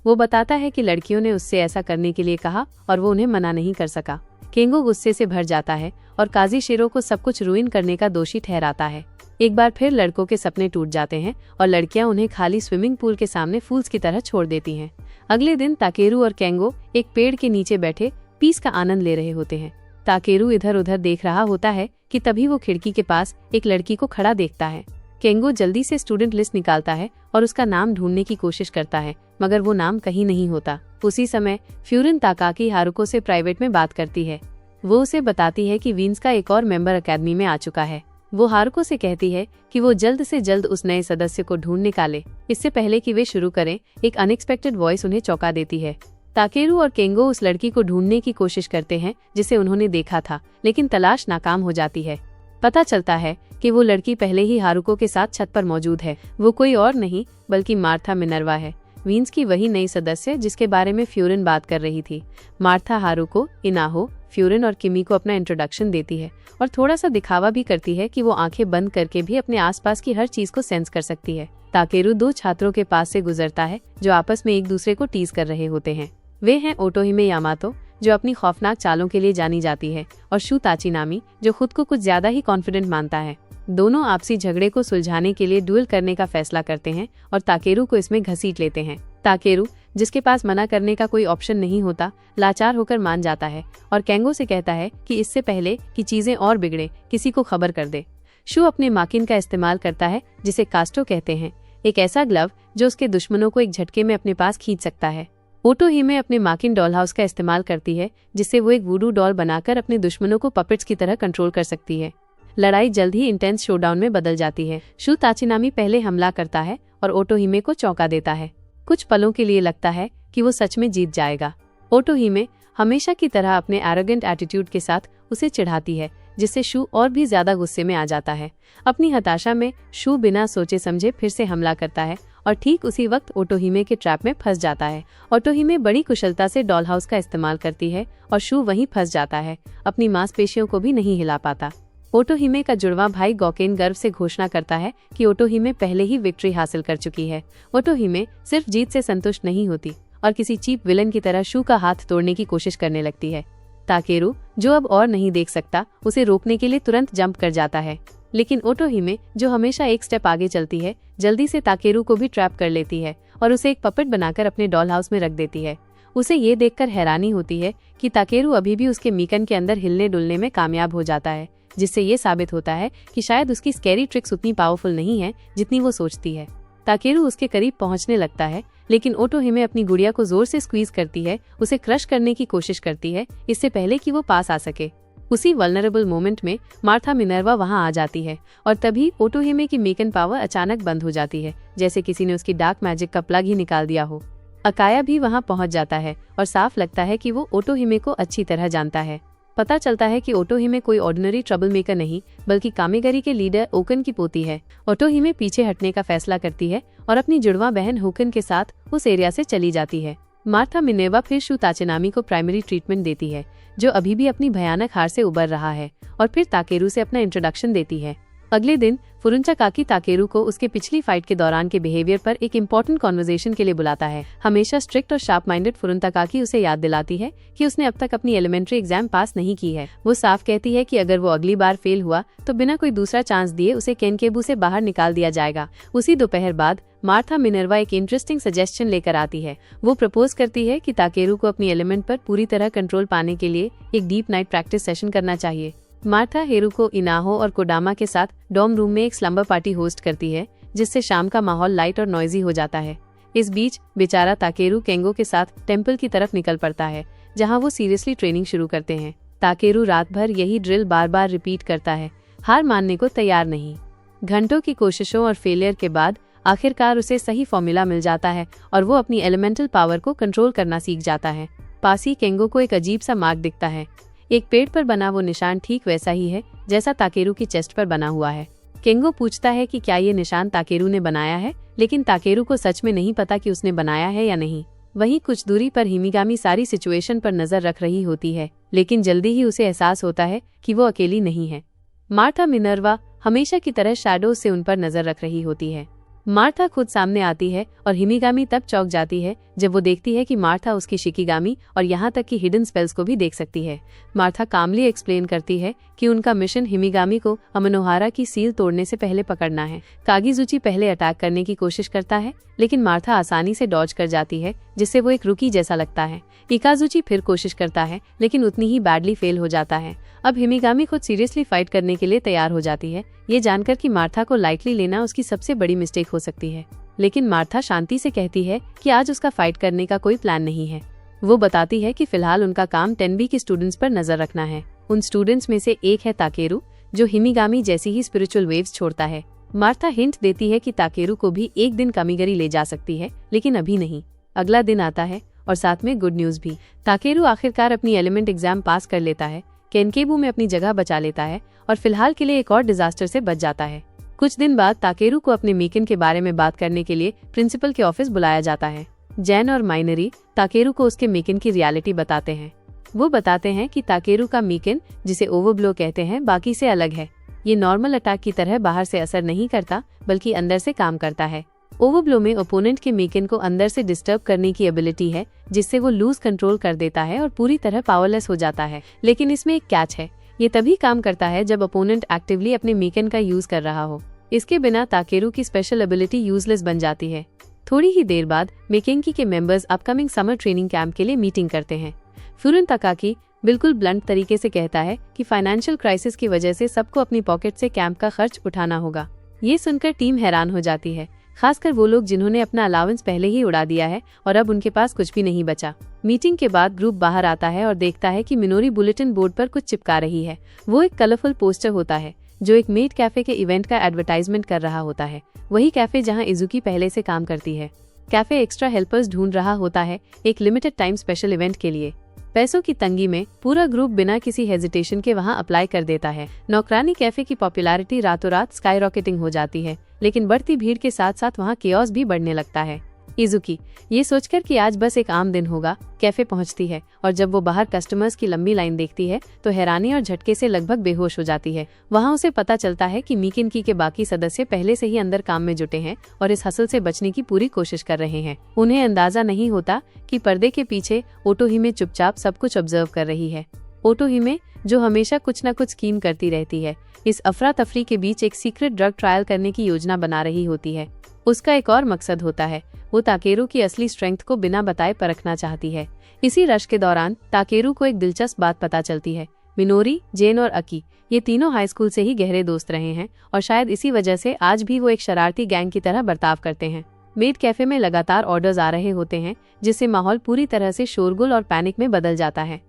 वो बताता है कि लड़कियों ने उससे ऐसा करने के लिए कहा और वो उन्हें मना नहीं कर सका। केंगो गुस्से से भर जाता है और काजीशिरो को सब कुछ रुइन करने का दोषी ठहराता है। एक बार फिर लड़कों के सपने टूट जाते हैं और लड़कियां उन्हें खाली स्विमिंग पूल के सामने फूल्स की तरह छोड़ देती हैं। अगले दिन ताकेरू और केंगो एक पेड़ के नीचे बैठे पीस का आनंद ले रहे होते हैं। ताकेरू इधर उधर देख रहा होता है कि तभी वो खिड़की के पास एक लड़की को खड़ा देखता है। केंगो जल्दी से स्टूडेंट लिस्ट निकालता है और उसका नाम ढूंढने की कोशिश करता है, मगर वो नाम कहीं नहीं होता। उसी समय फ्यूरिन ताकाकी हारुको से प्राइवेट में बात करती है। वो उसे बताती है कि वीन्स का एक और मेंबर अकेडमी में आ चुका है। वो हारुको से कहती है कि वो जल्द से जल्द उस नए सदस्य को ढूंढ निकाले। इससे पहले कि वे शुरू करें, एक अनएक्सपेक्टेड वॉइस उन्हें चौंका देती है। ताकेरू और केंगो उस लड़की को ढूंढने की कोशिश करते हैं जिसे उन्होंने देखा था, लेकिन तलाश नाकाम हो जाती है। पता चलता है कि वो लड़की पहले ही हारुको के साथ छत पर मौजूद है। वो कोई और नहीं बल्कि मार्था मिनर्वा है, वीन्स की वही नई सदस्य जिसके बारे में फ्यूरिन बात कर रही थी। मार्था हारुको, इनाहो, फ्यूरिन और किमी को अपना इंट्रोडक्शन देती है और थोड़ा सा दिखावा भी करती है कि वो आंखें बंद करके भी अपने आसपास की हर चीज को सेंस कर सकती है। ताकेरू दो छात्रों के पास से गुजरता है जो आपस में एक दूसरे को टीज कर रहे होते हैं। वे हैं ओटोहिमे यामातो, जो अपनी खौफनाक चालों के लिए जानी जाती है, और शू ताचिनामी, जो खुद को कुछ ज्यादा ही कॉन्फिडेंट मानता है। दोनों आपसी झगड़े को सुलझाने के लिए डुएल करने का फैसला करते हैं और ताकेरू को इसमें घसीट लेते हैं। ताकेरू, जिसके पास मना करने का कोई ऑप्शन नहीं होता, लाचार होकर मान जाता है और केंगो से कहता है कि इससे पहले कि चीजें और बिगड़े, किसी को खबर कर दे। शू अपने माकिन का इस्तेमाल करता है, जिसे कास्टो कहते हैं, एक ऐसा ग्लव जो उसके दुश्मनों को एक झटके में अपने पास खींच सकता है। ओटोहिमे अपने माकिन डॉल हाउस का इस्तेमाल करती है, जिससे वो एक वुडू डॉल बनाकर अपने दुश्मनों को पपेट्स की तरह कंट्रोल कर सकती है। लड़ाई जल्द ही इंटेंस शोडाउन में बदल जाती है। शू ताचिनामी पहले हमला करता है और ओटोहिमे को चौंका देता है। कुछ पलों के लिए लगता है कि वो सच में जीत जाएगा। ओटोहिमे हमेशा की तरह अपने एरोगेंट एटीट्यूड के साथ उसे चिढ़ाती है, जिससे शू और भी ज्यादा गुस्से में आ जाता है। अपनी हताशा में शू बिना सोचे समझे फिर से हमला करता है और ठीक उसी वक्त ओटोहिमे के ट्रैप में फंस जाता है। ओटोहिमे बड़ी कुशलता से डॉल हाउस का इस्तेमाल करती है और शू वहीं फंस जाता है, अपनी मांसपेशियों को भी नहीं हिला पाता। ओटोहिमे का जुड़वा भाई गौकेन गर्व से घोषणा करता है कि ओटोहिमे पहले ही विक्ट्री हासिल कर चुकी है। ओटोहिमे सिर्फ जीत से संतुष्ट नहीं होती और किसी चीप विलन की तरह शू का हाथ तोड़ने की कोशिश करने लगती है। ताकेरू, जो अब और नहीं देख सकता, उसे रोकने के लिए तुरंत जंप कर जाता है, लेकिन ओटोहिमे, जो हमेशा एक स्टेप आगे चलती है, जल्दी से ताकेरू को भी ट्रैप कर लेती है और उसे एक पपेट बनाकर अपने डॉल हाउस में रख देती है। उसे ये देखकर हैरानी होती है कि ताकेरू अभी भी उसके मीकन के अंदर हिलने डुलने में कामयाब हो जाता है, जिससे ये साबित होता है कि शायद उसकी स्कैरी ट्रिक्स उतनी पावरफुल नहीं है जितनी वो सोचती है। ताकेरू उसके करीब पहुंचने लगता है, लेकिन ओटोहिमे अपनी गुड़िया को जोर से स्क्वीज करती है, उसे क्रश करने की कोशिश करती है इससे पहले कि वो पास आ सके। उसी वल्नरेबल मोमेंट में मार्था मिनर्वा वहां आ जाती है और तभी ओटोहिमे की मीकन पावर अचानक बंद हो जाती है, जैसे किसी ने उसकी डार्क मैजिक का प्लग ही निकाल दिया हो। अकाया भी वहां पहुंच जाता है और साफ लगता है कि वो ओटोहिमे को अच्छी तरह जानता है। पता चलता है कि ओटोहिमे कोई ऑर्डिनरी ट्रबल मेकर नहीं, बल्कि कामिगरी के लीडर ओकन की पोती है। ओटोहिमे पीछे हटने का फैसला करती है और अपनी जुड़वा बहन होकन के साथ उस एरिया से चली जाती है। मार्था मिनेर्वा फिर शू ताचेनामी को प्राइमरी ट्रीटमेंट देती है, जो अभी भी अपनी भयानक हार से उबर रहा है, और फिर ताकेरू से अपना इंट्रोडक्शन देती है। अगले दिन फुरुंचाकाकी ताकेरू को उसके पिछली फाइट के दौरान के बिहेवियर पर एक इम्पोर्टेंट कॉन्वर्सेशन के लिए बुलाता है। हमेशा स्ट्रिक्ट और शार्प माइंडेड फुरुंचाकाकी उसे याद दिलाती है कि उसने अब तक अपनी एलिमेंट्री एग्जाम पास नहीं की है। वो साफ कहती है कि अगर वो अगली बार फेल हुआ तो बिना कोई दूसरा चांस दिए उसे केनकेबू से बाहर निकाल दिया जाएगा। उसी दोपहर बाद मार्था मिनर्वा एक इंटरेस्टिंग सजेशन लेकर आती है। वो प्रपोज करती है कि ताकेरू को अपनी एलिमेंट पर पूरी तरह कंट्रोल पाने के लिए एक डीप नाइट प्रैक्टिस सेशन करना चाहिए। मार्था हेरुको, इनाहो और कोडामा के साथ डॉर्म रूम में एक स्लम्बर पार्टी होस्ट करती है, जिससे शाम का माहौल लाइट और नॉइजी हो जाता है। इस बीच बेचारा ताकेरू केंगो के साथ टेम्पल की तरफ निकल पड़ता है, जहां वो सीरियसली ट्रेनिंग शुरू करते हैं। ताकेरू रात भर यही ड्रिल बार बार रिपीट करता है, हार मानने को तैयार नहीं। घंटों की कोशिशों और फेलियर के बाद आखिरकार उसे सही फॉर्मूला मिल जाता है और वो अपनी एलिमेंटल पावर को कंट्रोल करना सीख जाता है। पास ही केंगो को एक अजीब सा मार्क दिखता है। एक पेड़ पर बना वो निशान ठीक वैसा ही है जैसा ताकेरू की चेस्ट पर बना हुआ है। केंगो पूछता है कि क्या ये निशान ताकेरू ने बनाया है, लेकिन ताकेरू को सच में नहीं पता कि उसने बनाया है या नहीं। वहीं कुछ दूरी पर हिमिगामी सारी सिचुएशन पर नजर रख रही होती है, लेकिन जल्दी ही उसे एहसास होता है कि वो अकेली नहीं है। मार्था मिनर्वा हमेशा की तरह शैडोज से उन पर नजर रख रही होती है। मार्था खुद सामने आती है और हिमिगामी तब चौंक जाती है जब वो देखती है कि मार्था उसकी शिकिगामी और यहाँ तक कि हिडन स्पेल्स को भी देख सकती है। मार्था कामली एक्सप्लेन करती है कि उनका मिशन हिमिगामी को अमनोहारा की सील तोड़ने से पहले पकड़ना है। कागिजुची पहले अटैक करने की कोशिश करता है, लेकिन मार्था आसानी से डॉज कर जाती है, जिससे वो एक रुकी जैसा लगता है। इकाजुची फिर कोशिश करता है, लेकिन उतनी ही बैडली फेल हो जाता है। अब हिमिगामी खुद सीरियसली फाइट करने के लिए तैयार हो जाती है, ये जानकर कि मार्था को लाइटली लेना उसकी सबसे बड़ी मिस्टेक हो सकती है। लेकिन मार्था शांति से कहती है कि आज उसका फाइट करने का कोई प्लान नहीं है। वो बताती है कि फिलहाल उनका काम 10B के स्टूडेंट्स पर नजर रखना है। उन स्टूडेंट्स में से एक है ताकेरू, जो हिमिगामी जैसी ही स्पिरिचुअल वेव्स छोड़ता है। मार्था हिंट देती है कि ताकेरू को भी एक दिन कामिगरी ले जा सकती है, लेकिन अभी नहीं। अगला दिन आता है और साथ में गुड न्यूज भी। ताकेरू आखिरकार अपनी एलिमेंट एग्जाम पास कर लेता है, केनकेबू में अपनी जगह बचा लेता है और फिलहाल के लिए एक और डिजास्टर से बच जाता है। कुछ दिन बाद ताकेरू को अपने मीकन के बारे में बात करने के लिए प्रिंसिपल के ऑफिस बुलाया जाता है। जैन और माइनरी ताकेरू को उसके मीकन की रियलिटी बताते हैं। वो बताते हैं कि ताकेरू का मीकन, जिसे ओवरब्लो कहते हैं, बाकी से अलग है। ये नॉर्मल अटैक की तरह बाहर से असर नहीं करता, बल्कि अंदर से काम करता है। ओवरब्लो में ओपोनेंट के मीकन को अंदर से डिस्टर्ब करने की एबिलिटी है, जिससे वो लूज कंट्रोल कर देता है और पूरी तरह पावरलेस हो जाता है। लेकिन इसमें एक कैच है, ये तभी काम करता है जब अपोनेंट एक्टिवली अपने मीकन का यूज कर रहा हो। इसके बिना ताकेरू की स्पेशल एबिलिटी यूजलेस बन जाती है। थोड़ी ही देर बाद मेकेंकी के members upcoming summer training camp के लिए मीटिंग करते हैं। फुरुंटाकाकी बिल्कुल ब्लंट तरीके से कहता है कि फाइनेंशियल क्राइसिस की वजह से सबको अपनी पॉकेट से कैंप का खर्च उठाना होगा। ये सुनकर टीम हैरान हो जाती है, खासकर वो लोग जिन्होंने अपना अलाउंस पहले ही उड़ा दिया है और अब उनके पास कुछ भी नहीं बचा। मीटिंग के बाद ग्रुप बाहर आता है और देखता है कि मिनोरी बुलेटिन बोर्ड पर कुछ चिपका रही है। वो एक कलरफुल पोस्टर होता है जो एक मेड कैफे के इवेंट का एडवर्टाइजमेंट कर रहा होता है, वही कैफे जहां इजुकी पहले से काम करती है। कैफे एक्स्ट्रा हेल्पर्स ढूंढ रहा होता है एक लिमिटेड टाइम स्पेशल इवेंट के लिए। पैसों की तंगी में पूरा ग्रुप बिना किसी हेजिटेशन के वहां अप्लाई कर देता है। नौकरानी कैफे की पॉपुलैरिटी रातों रात स्काई रॉकेटिंग हो जाती है, लेकिन बढ़ती भीड़ के साथ साथ वहां केओस भी बढ़ने लगता है। इजुकी ये सोचकर कि आज बस एक आम दिन होगा, कैफे पहुंचती है और जब वो बाहर कस्टमर्स की लंबी लाइन देखती है तो हैरानी और झटके से लगभग बेहोश हो जाती है। वहां उसे पता चलता है कि मिकिनकी के बाकी सदस्य पहले से ही अंदर काम में जुटे हैं और इस हसल से बचने की पूरी कोशिश कर रहे हैं। उन्हें अंदाजा नहीं होता कि पर्दे के पीछे ओटोहिमे चुपचाप सब कुछ ऑब्जर्व कर रही है। ओटोहिमे जो हमेशा कुछ न कुछ स्कीम करती रहती है, इस अफरा तफरी के बीच एक सीक्रेट ड्रग ट्रायल करने की योजना बना रही होती है। उसका एक और मकसद होता है, वो ताकेरू की असली स्ट्रेंथ को बिना बताए परखना चाहती है। इसी रश के दौरान ताकेरू को एक दिलचस्प बात पता चलती है। मिनोरी, जेन और अकी ये तीनों हाई स्कूल से ही गहरे दोस्त रहे हैं और शायद इसी वजह से आज भी वो एक शरारती गैंग की तरह बर्ताव करते हैं। मेड कैफे में लगातार ऑर्डर्स आ रहे होते हैं, जिससे माहौल पूरी तरह से शोरगुल और पैनिक में बदल जाता है।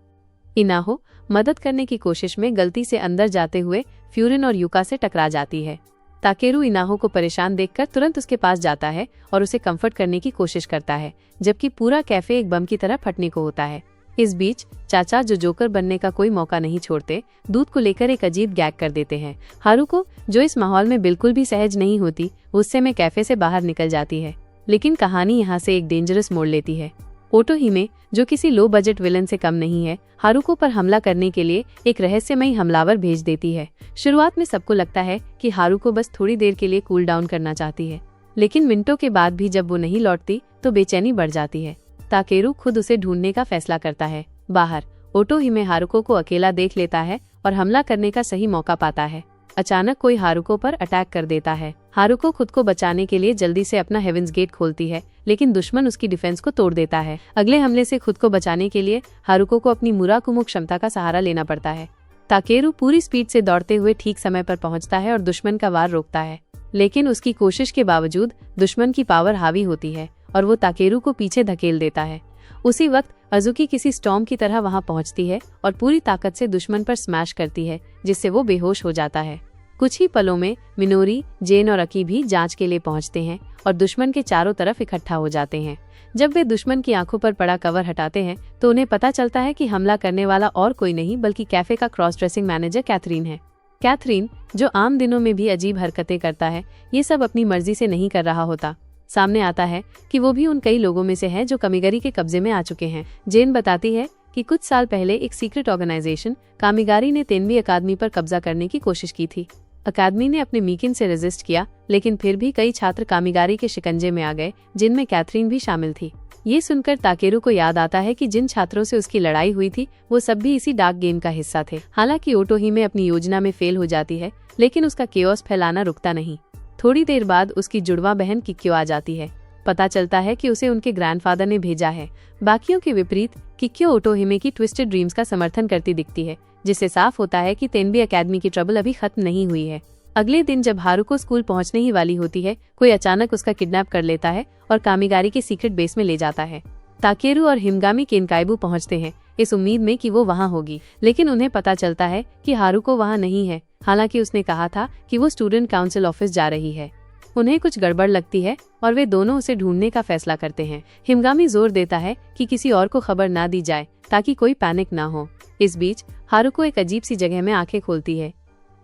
इनाहो मदद करने की कोशिश में गलती से अंदर जाते हुए फ्यूरिन और युका से टकरा जाती है। ताकेरू इनाहो को परेशान देखकर तुरंत उसके पास जाता है और उसे कंफर्ट करने की कोशिश करता है, जबकि पूरा कैफे एक बम की तरह फटने को होता है। इस बीच चाचा जो जोकर बनने का कोई मौका नहीं छोड़ते, दूध को लेकर एक अजीब गैग कर देते हैं। हारुको जो इस माहौल में बिल्कुल भी सहज नहीं होती, गुस्से में कैफे से बाहर निकल जाती है। लेकिन कहानी यहाँ से एक डेंजरस मोड़ लेती है। ओटोहिमे जो किसी लो बजट विलन से कम नहीं है, हारुको पर हमला करने के लिए एक रहस्यमयी हमलावर भेज देती है। शुरुआत में सबको लगता है कि हारुको बस थोड़ी देर के लिए कूल डाउन करना चाहती है, लेकिन मिनटों के बाद भी जब वो नहीं लौटती तो बेचैनी बढ़ जाती है। ताकेरू खुद उसे ढूंढने का फैसला करता है। बाहर ओटोहिमे हारुको को अकेला देख लेता है और हमला करने का सही मौका पाता है। अचानक कोई हारुको पर अटैक कर देता है। हारुको खुद को बचाने के लिए जल्दी से अपना हेवेंस गेट खोलती है, लेकिन दुश्मन उसकी डिफेंस को तोड़ देता है। अगले हमले से खुद को बचाने के लिए हारुको को अपनी मुराकुमो क्षमता का सहारा लेना पड़ता है। ताकेरू पूरी स्पीड से दौड़ते हुए ठीक समय पर पहुंचता है और दुश्मन का वार रोकता है, लेकिन उसकी कोशिश के बावजूद दुश्मन की पावर हावी होती है और वो ताकेरू को पीछे धकेल देता है। उसी वक्त अजुकी किसी स्टॉर्म की तरह वहां पहुंचती है और पूरी ताकत से दुश्मन पर स्मैश करती है, जिससे वो बेहोश हो जाता है। कुछ ही पलों में मिनोरी, जेन और अकी भी जांच के लिए पहुंचते हैं और दुश्मन के चारों तरफ इकट्ठा हो जाते हैं। जब वे दुश्मन की आंखों पर पड़ा कवर हटाते हैं तो उन्हें पता चलता है कि हमला करने वाला और कोई नहीं बल्कि कैफे का क्रॉस ड्रेसिंग मैनेजर कैथरीन है। कैथरीन जो आम दिनों में भी अजीब हरकतें करता है, ये सब अपनी मर्जी से नहीं कर रहा होता। सामने आता है कि वो भी उन कई लोगों में से है जो कामिगारी के कब्जे में आ चुके हैं। जेन बताती है कि कुछ साल पहले एक सीक्रेट ऑर्गेनाइजेशन कामिगारी ने तेनबी अकादमी पर कब्जा करने की कोशिश की थी। अकादमी ने अपने मिकिन से रेजिस्ट किया, लेकिन फिर भी कई छात्र कामिगारी के शिकंजे में आ गए, जिनमें कैथरीन भी शामिल थी। ये सुनकर ताकेरू को याद आता है कि जिन छात्रों से उसकी लड़ाई हुई थी वो सब भी इसी डार्क गेम का हिस्सा थे। हालांकि ओटोहिमे अपनी योजना में फेल हो जाती है, लेकिन उसका केओस फैलाना रुकता नहीं। थोड़ी देर बाद उसकी जुड़वा बहन किक्यो आ जाती है। पता चलता है कि उसे उनके ग्रैंडफादर ने भेजा है। बाकियों के विपरीत किक्यो ओटोहिमे की ट्विस्टेड ड्रीम्स का समर्थन करती दिखती है, जिससे साफ होता है कि तेनबी अकेडमी की ट्रबल अभी खत्म नहीं हुई है। अगले दिन जब हारुको स्कूल पहुंचने ही वाली होती है, कोई अचानक उसका किडनैप कर लेता है और कामिगारी के सीक्रेट बेस में ले जाता है। ताकेरू और हिमगामी केनकाइबू पहुंचते हैं इस उम्मीद में कि वो वहां होगी, लेकिन उन्हें पता चलता है कि हारुको वहां नहीं है। हालांकि उसने कहा था कि वो स्टूडेंट काउंसिल ऑफिस जा रही है। उन्हें कुछ गड़बड़ लगती है और वे दोनों उसे ढूंढने का फैसला करते हैं। हिमगामी जोर देता है कि किसी और को खबर ना दी जाए ताकि कोई पैनिक ना हो। इस बीच हारुको एक अजीब सी जगह में आंखें खोलती है।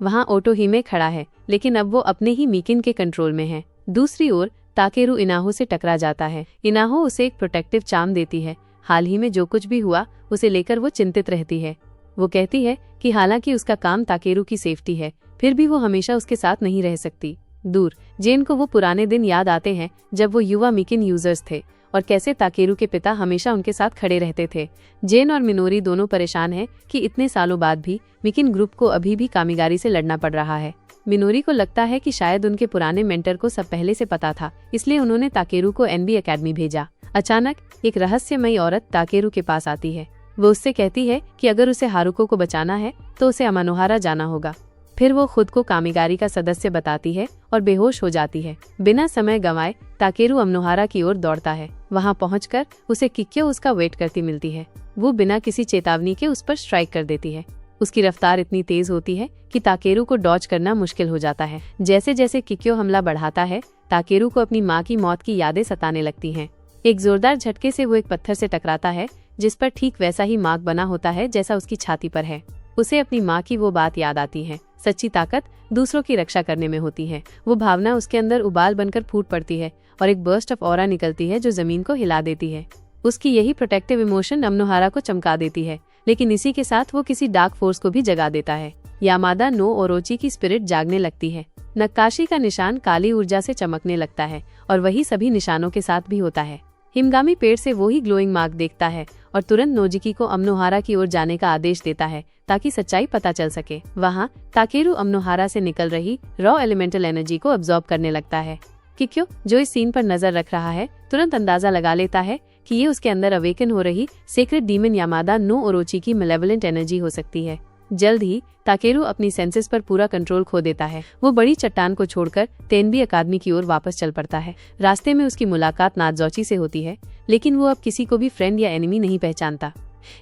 वहां ओटोहिमे खड़ा है, लेकिन अब वो अपने ही मिकिन के कंट्रोल में है। दूसरी ओर ताकेरू इनाहो से टकरा जाता है। इनाहो उसे एक प्रोटेक्टिव चार्म देती है। हाल ही में जो कुछ भी हुआ उसे लेकर वो चिंतित रहती है। वो कहती है कि हालांकि उसका काम ताकेरू की सेफ्टी है, फिर भी वो हमेशा उसके साथ नहीं रह सकती। दूर जेन को वो पुराने दिन याद आते हैं जब वो युवा मिकिन यूजर्स थे और कैसे ताकेरू के पिता हमेशा उनके साथ खड़े रहते थे। जेन और मिनोरी दोनों परेशान हैं कि इतने सालों बाद भी मिकिन ग्रुप को अभी भी कामिगारी से लड़ना पड़ रहा है। मिनोरी को लगता है कि शायद उनके पुराने मेंटर को सब पहले से पता था, इसलिए उन्होंने ताकेरू को एनबी अकेडमी भेजा। अचानक एक रहस्यमयी औरत ताकेरू के पास आती है। वो उससे कहती है कि अगर उसे हारुको को बचाना है तो उसे अमानोहारा जाना होगा। फिर वो खुद को कामिगारी का सदस्य बताती है और बेहोश हो जाती है। बिना समय गंवाए ताकेरू अमनोहारा की ओर दौड़ता है। वहां पहुंचकर उसे किक्यो उसका वेट करती मिलती है। वो बिना किसी चेतावनी के उस पर स्ट्राइक कर देती है। उसकी रफ्तार इतनी तेज होती है कि ताकेरू को डॉज करना मुश्किल हो जाता है। जैसे जैसे किक्यो हमला बढ़ाता है, ताकेरू को अपनी माँ की मौत की यादें सताने लगती हैं। एक जोरदार झटके से वो एक पत्थर से टकराता है, जिस पर ठीक वैसा ही मार्क बना होता है जैसा उसकी छाती पर है। उसे अपनी माँ की वो बात याद आती है, सच्ची ताकत दूसरों की रक्षा करने में होती है। वो भावना उसके अंदर उबाल बनकर फूट पड़ती है और एक बर्स्ट ऑफ ऑरा निकलती है जो जमीन को हिला देती है। उसकी यही प्रोटेक्टिव इमोशन अमनोहारा को चमका देती है, लेकिन इसी के साथ वो किसी डार्क फोर्स को भी जगा देता है। यामादा नो ओरोची की स्पिरिट जागने लगती है। नक्काशी का निशान काली ऊर्जा से चमकने लगता है और वही सभी निशानों के साथ भी होता है। हिमगामी पेड़ से वो ही ग्लोइंग मार्क देखता है और तुरंत नोजिकी को अमनोहारा की ओर जाने का आदेश देता है ताकि सच्चाई पता चल सके। वहाँ ताकेरू अमनोहारा से निकल रही रॉ एलिमेंटल एनर्जी को अब्सॉर्ब करने लगता है। किक्यो, जो इस सीन पर नजर रख रहा है, तुरंत अंदाजा लगा लेता है कि ये उसके अंदर अवेकन हो रही secret demon Yamata no Orochi की मेलेवलेंट एनर्जी हो सकती है। जल्द ही ताकेरू अपनी सेंसेस पर पूरा कंट्रोल खो देता है। वो बड़ी चट्टान को छोड़कर तेनबी अकादमी की ओर वापस चल पड़ता है। रास्ते में उसकी मुलाकात नाज़ोची से होती है, लेकिन वो अब किसी को भी फ्रेंड या एनिमी नहीं पहचानता।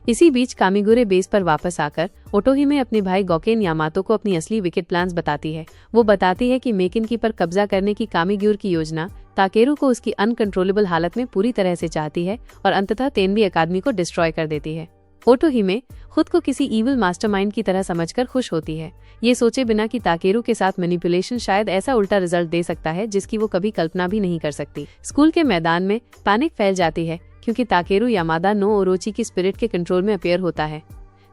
इसी बीच कामिगुरे बेस पर वापस आकर ओटोहिमे अपने भाई गौकेन यामातो को अपनी असली विकेट प्लान्स बताती है। वो बताती है कि मेकिनकी पर कब्जा करने की कामिग्यूर की योजना ताकेरू को उसकी अनकंट्रोलेबल हालत में पूरी तरह से चाहती है और अंततः तेनबी अकादमी को डिस्ट्रॉय कर देती है। ओटोहिमे खुद को किसी इविल मास्टरमाइंड की तरह समझकर खुश होती है, ये सोचे बिना कि ताकेरू के साथ मैनिपुलेशन शायद ऐसा उल्टा रिजल्ट दे सकता है जिसकी वो कभी कल्पना भी नहीं कर सकती। स्कूल के मैदान में पैनिक फैल जाती है क्योंकि ताकेरू यामादा नो ओरोची की स्पिरिट के कंट्रोल में अपीयर होता है।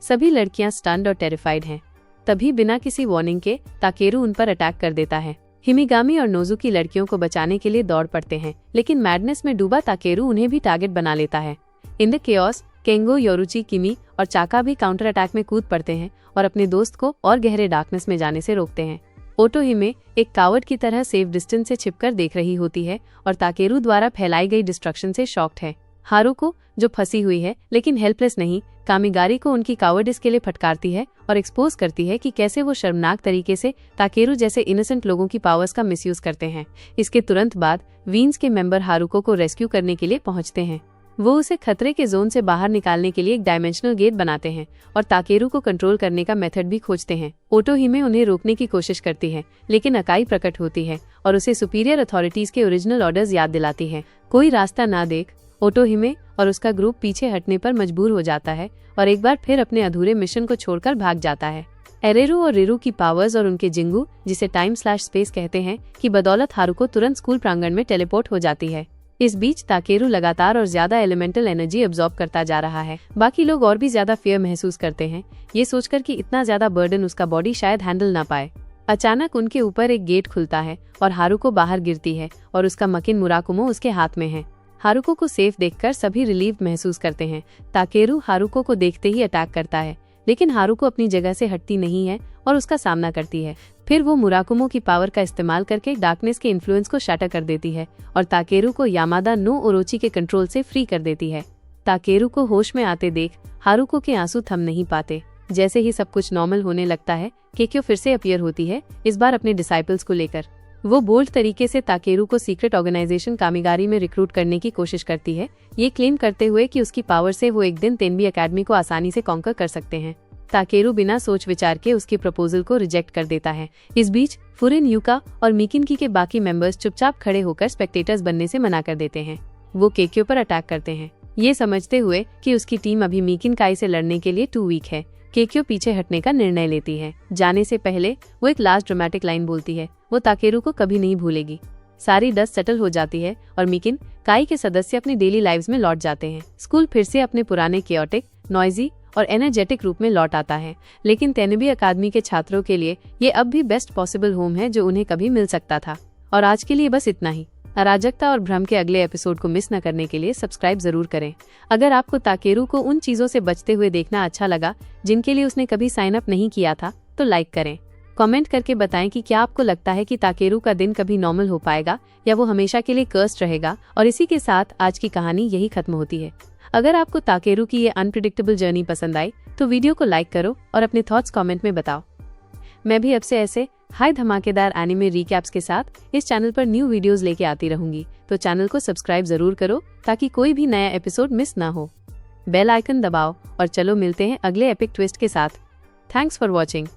सभी लड़कियां स्टन्ड और टेरिफाइड हैं। तभी बिना किसी वार्निंग के ताकेरू उन पर अटैक कर देता है। हिमिगामी और नोजुकी लड़कियों को बचाने के लिए दौड़ पड़ते हैं, लेकिन मैडनेस में डूबा ताकेरू उन्हें भी टारगेट बना लेता है। इन द केओस केंगो, योरुची, किमी और चाका भी काउंटर अटैक में कूद पड़ते हैं और अपने दोस्त को और गहरे डार्कनेस में जाने से रोकते हैं। ओटोहिमे एक कावर्ड की तरह सेफ डिस्टेंस से छिपकर देख रही होती है और ताकेरू द्वारा फैलाई गई डिस्ट्रक्शन से शॉक्ड है। हारुको, जो फंसी हुई है लेकिन हेल्पलेस नहीं, कामिगारी को उनकी कावर्डिस के लिए फटकारती है और एक्सपोज करती है कि कैसे वो शर्मनाक तरीके से ताकेरू जैसे इनोसेंट लोगों की पावर्स का मिसयूज करते हैं। इसके तुरंत बाद वीन्स के मेंबर हारुको को रेस्क्यू करने के लिए पहुंचते हैं। वो उसे खतरे के जोन से बाहर निकालने के लिए एक डायमेंशनल गेट बनाते हैं और ताकेरू को कंट्रोल करने का मेथड भी खोजते हैं। ओटोहिमे उन्हें रोकने की कोशिश करती है, लेकिन अकाई प्रकट होती है और उसे सुपीरियर अथॉरिटीज के ओरिजिनल ऑर्डर्स याद दिलाती है। कोई रास्ता ना देख ओटोहिमे और उसका ग्रुप पीछे हटने पर मजबूर हो जाता है और एक बार फिर अपने अधूरे मिशन को छोड़कर भाग जाता है। एरेरू और रिरू की पावर्स और उनके जिंगू, जिसे टाइम/स्पेस कहते हैं, की बदौलत हारुको तुरंत स्कूल प्रांगण में टेलीपोर्ट हो जाती है। इस बीच ताकेरू लगातार और ज्यादा एलिमेंटल एनर्जी अब्सॉर्ब करता जा रहा है। बाकी लोग और भी ज्यादा फियर महसूस करते हैं, ये सोचकर कि इतना ज्यादा बर्डन उसका बॉडी शायद हैंडल ना पाए। अचानक उनके ऊपर एक गेट खुलता है और हारुको बाहर गिरती है और उसका मकिन मुराकुमो उसके हाथ में है। हारुको को सेफ देखकर सभी रिलीव महसूस करते हैं। ताकेरू हारुको को देखते ही अटैक करता है, लेकिन हारुको अपनी जगह से हटती नहीं है और उसका सामना करती है। फिर वो मुराकुमो की पावर का इस्तेमाल करके डार्कनेस के इन्फ्लुएंस को शैटर कर देती है और ताकेरू को यामादा नो ओरोची के कंट्रोल से फ्री कर देती है। ताकेरू को होश में आते देख हारुको के आंसू थम नहीं पाते। जैसे ही सब कुछ नॉर्मल होने लगता है, केक्यो फिर से अपीयर होती है, इस बार अपने डिसाइपल्स को लेकर। वो बोल्ड तरीके से ताकेरू को सीक्रेट ऑर्गेनाइजेशन कामिगारी में रिक्रूट करने की कोशिश करती है, ये क्लेम करते हुए कि उसकी पावर से वो एक दिन तेनबी अकादमी को आसानी से कॉन्कर कर सकते हैं। ताकेरू बिना सोच विचार के उसके प्रपोजल को रिजेक्ट कर देता है। इस बीच फुरिन, यूका और मिकिनकी के बाकी मेंबर्स चुपचाप खड़े होकर स्पेक्टेटर्स बनने से मना कर देते हैं। वो केक्यो पर अटैक करते हैं, ये समझते हुए कि उसकी टीम अभी मिकिनकाई से लड़ने के लिए टू वीक है। केक्यो पीछे हटने का निर्णय लेती है। जाने से पहले वो एक लास्ट ड्रामेटिक लाइन बोलती है, वो ताकेरू को कभी नहीं भूलेगी। सारी डस्ट सेटल हो जाती है और मिकिन काई के सदस्य अपनी डेली लाइव्स में लौट जाते हैं। स्कूल फिर से अपने पुराने केओटिक, नॉइजी और एनर्जेटिक रूप में लौट आता है, लेकिन तेनबी अकादमी के छात्रों के लिए ये अब भी बेस्ट पॉसिबल होम है जो उन्हें कभी मिल सकता था। और आज के लिए बस इतना ही। अराजकता और भ्रम के अगले एपिसोड को मिस न करने के लिए सब्सक्राइब जरूर करें। अगर आपको ताकेरू को उन चीजों से बचते हुए देखना अच्छा लगा जिनके लिए उसने कभी साइन अप नहीं किया था, तो लाइक करें। कमेंट करके बताएं कि क्या आपको लगता है कि ताकेरू का दिन कभी नॉर्मल हो पाएगा या वो हमेशा के लिए कर्स्ड रहेगा। और इसी के साथ आज की कहानी यही खत्म होती है। अगर आपको ताकेरू की ये अनप्रिडिक्टेबल जर्नी पसंद आई तो वीडियो को लाइक करो और अपने थॉट्स कमेंट में बताओ। मैं भी अब से ऐसे हाई धमाकेदार एनिमे रिकैप्स के साथ इस चैनल पर न्यू वीडियोस लेके आती रहूंगी, तो चैनल को सब्सक्राइब जरूर करो ताकि कोई भी नया एपिसोड मिस ना हो। बेल आइकन दबाओ और चलो मिलते हैं अगले एपिक ट्विस्ट के साथ। Thanks for watching.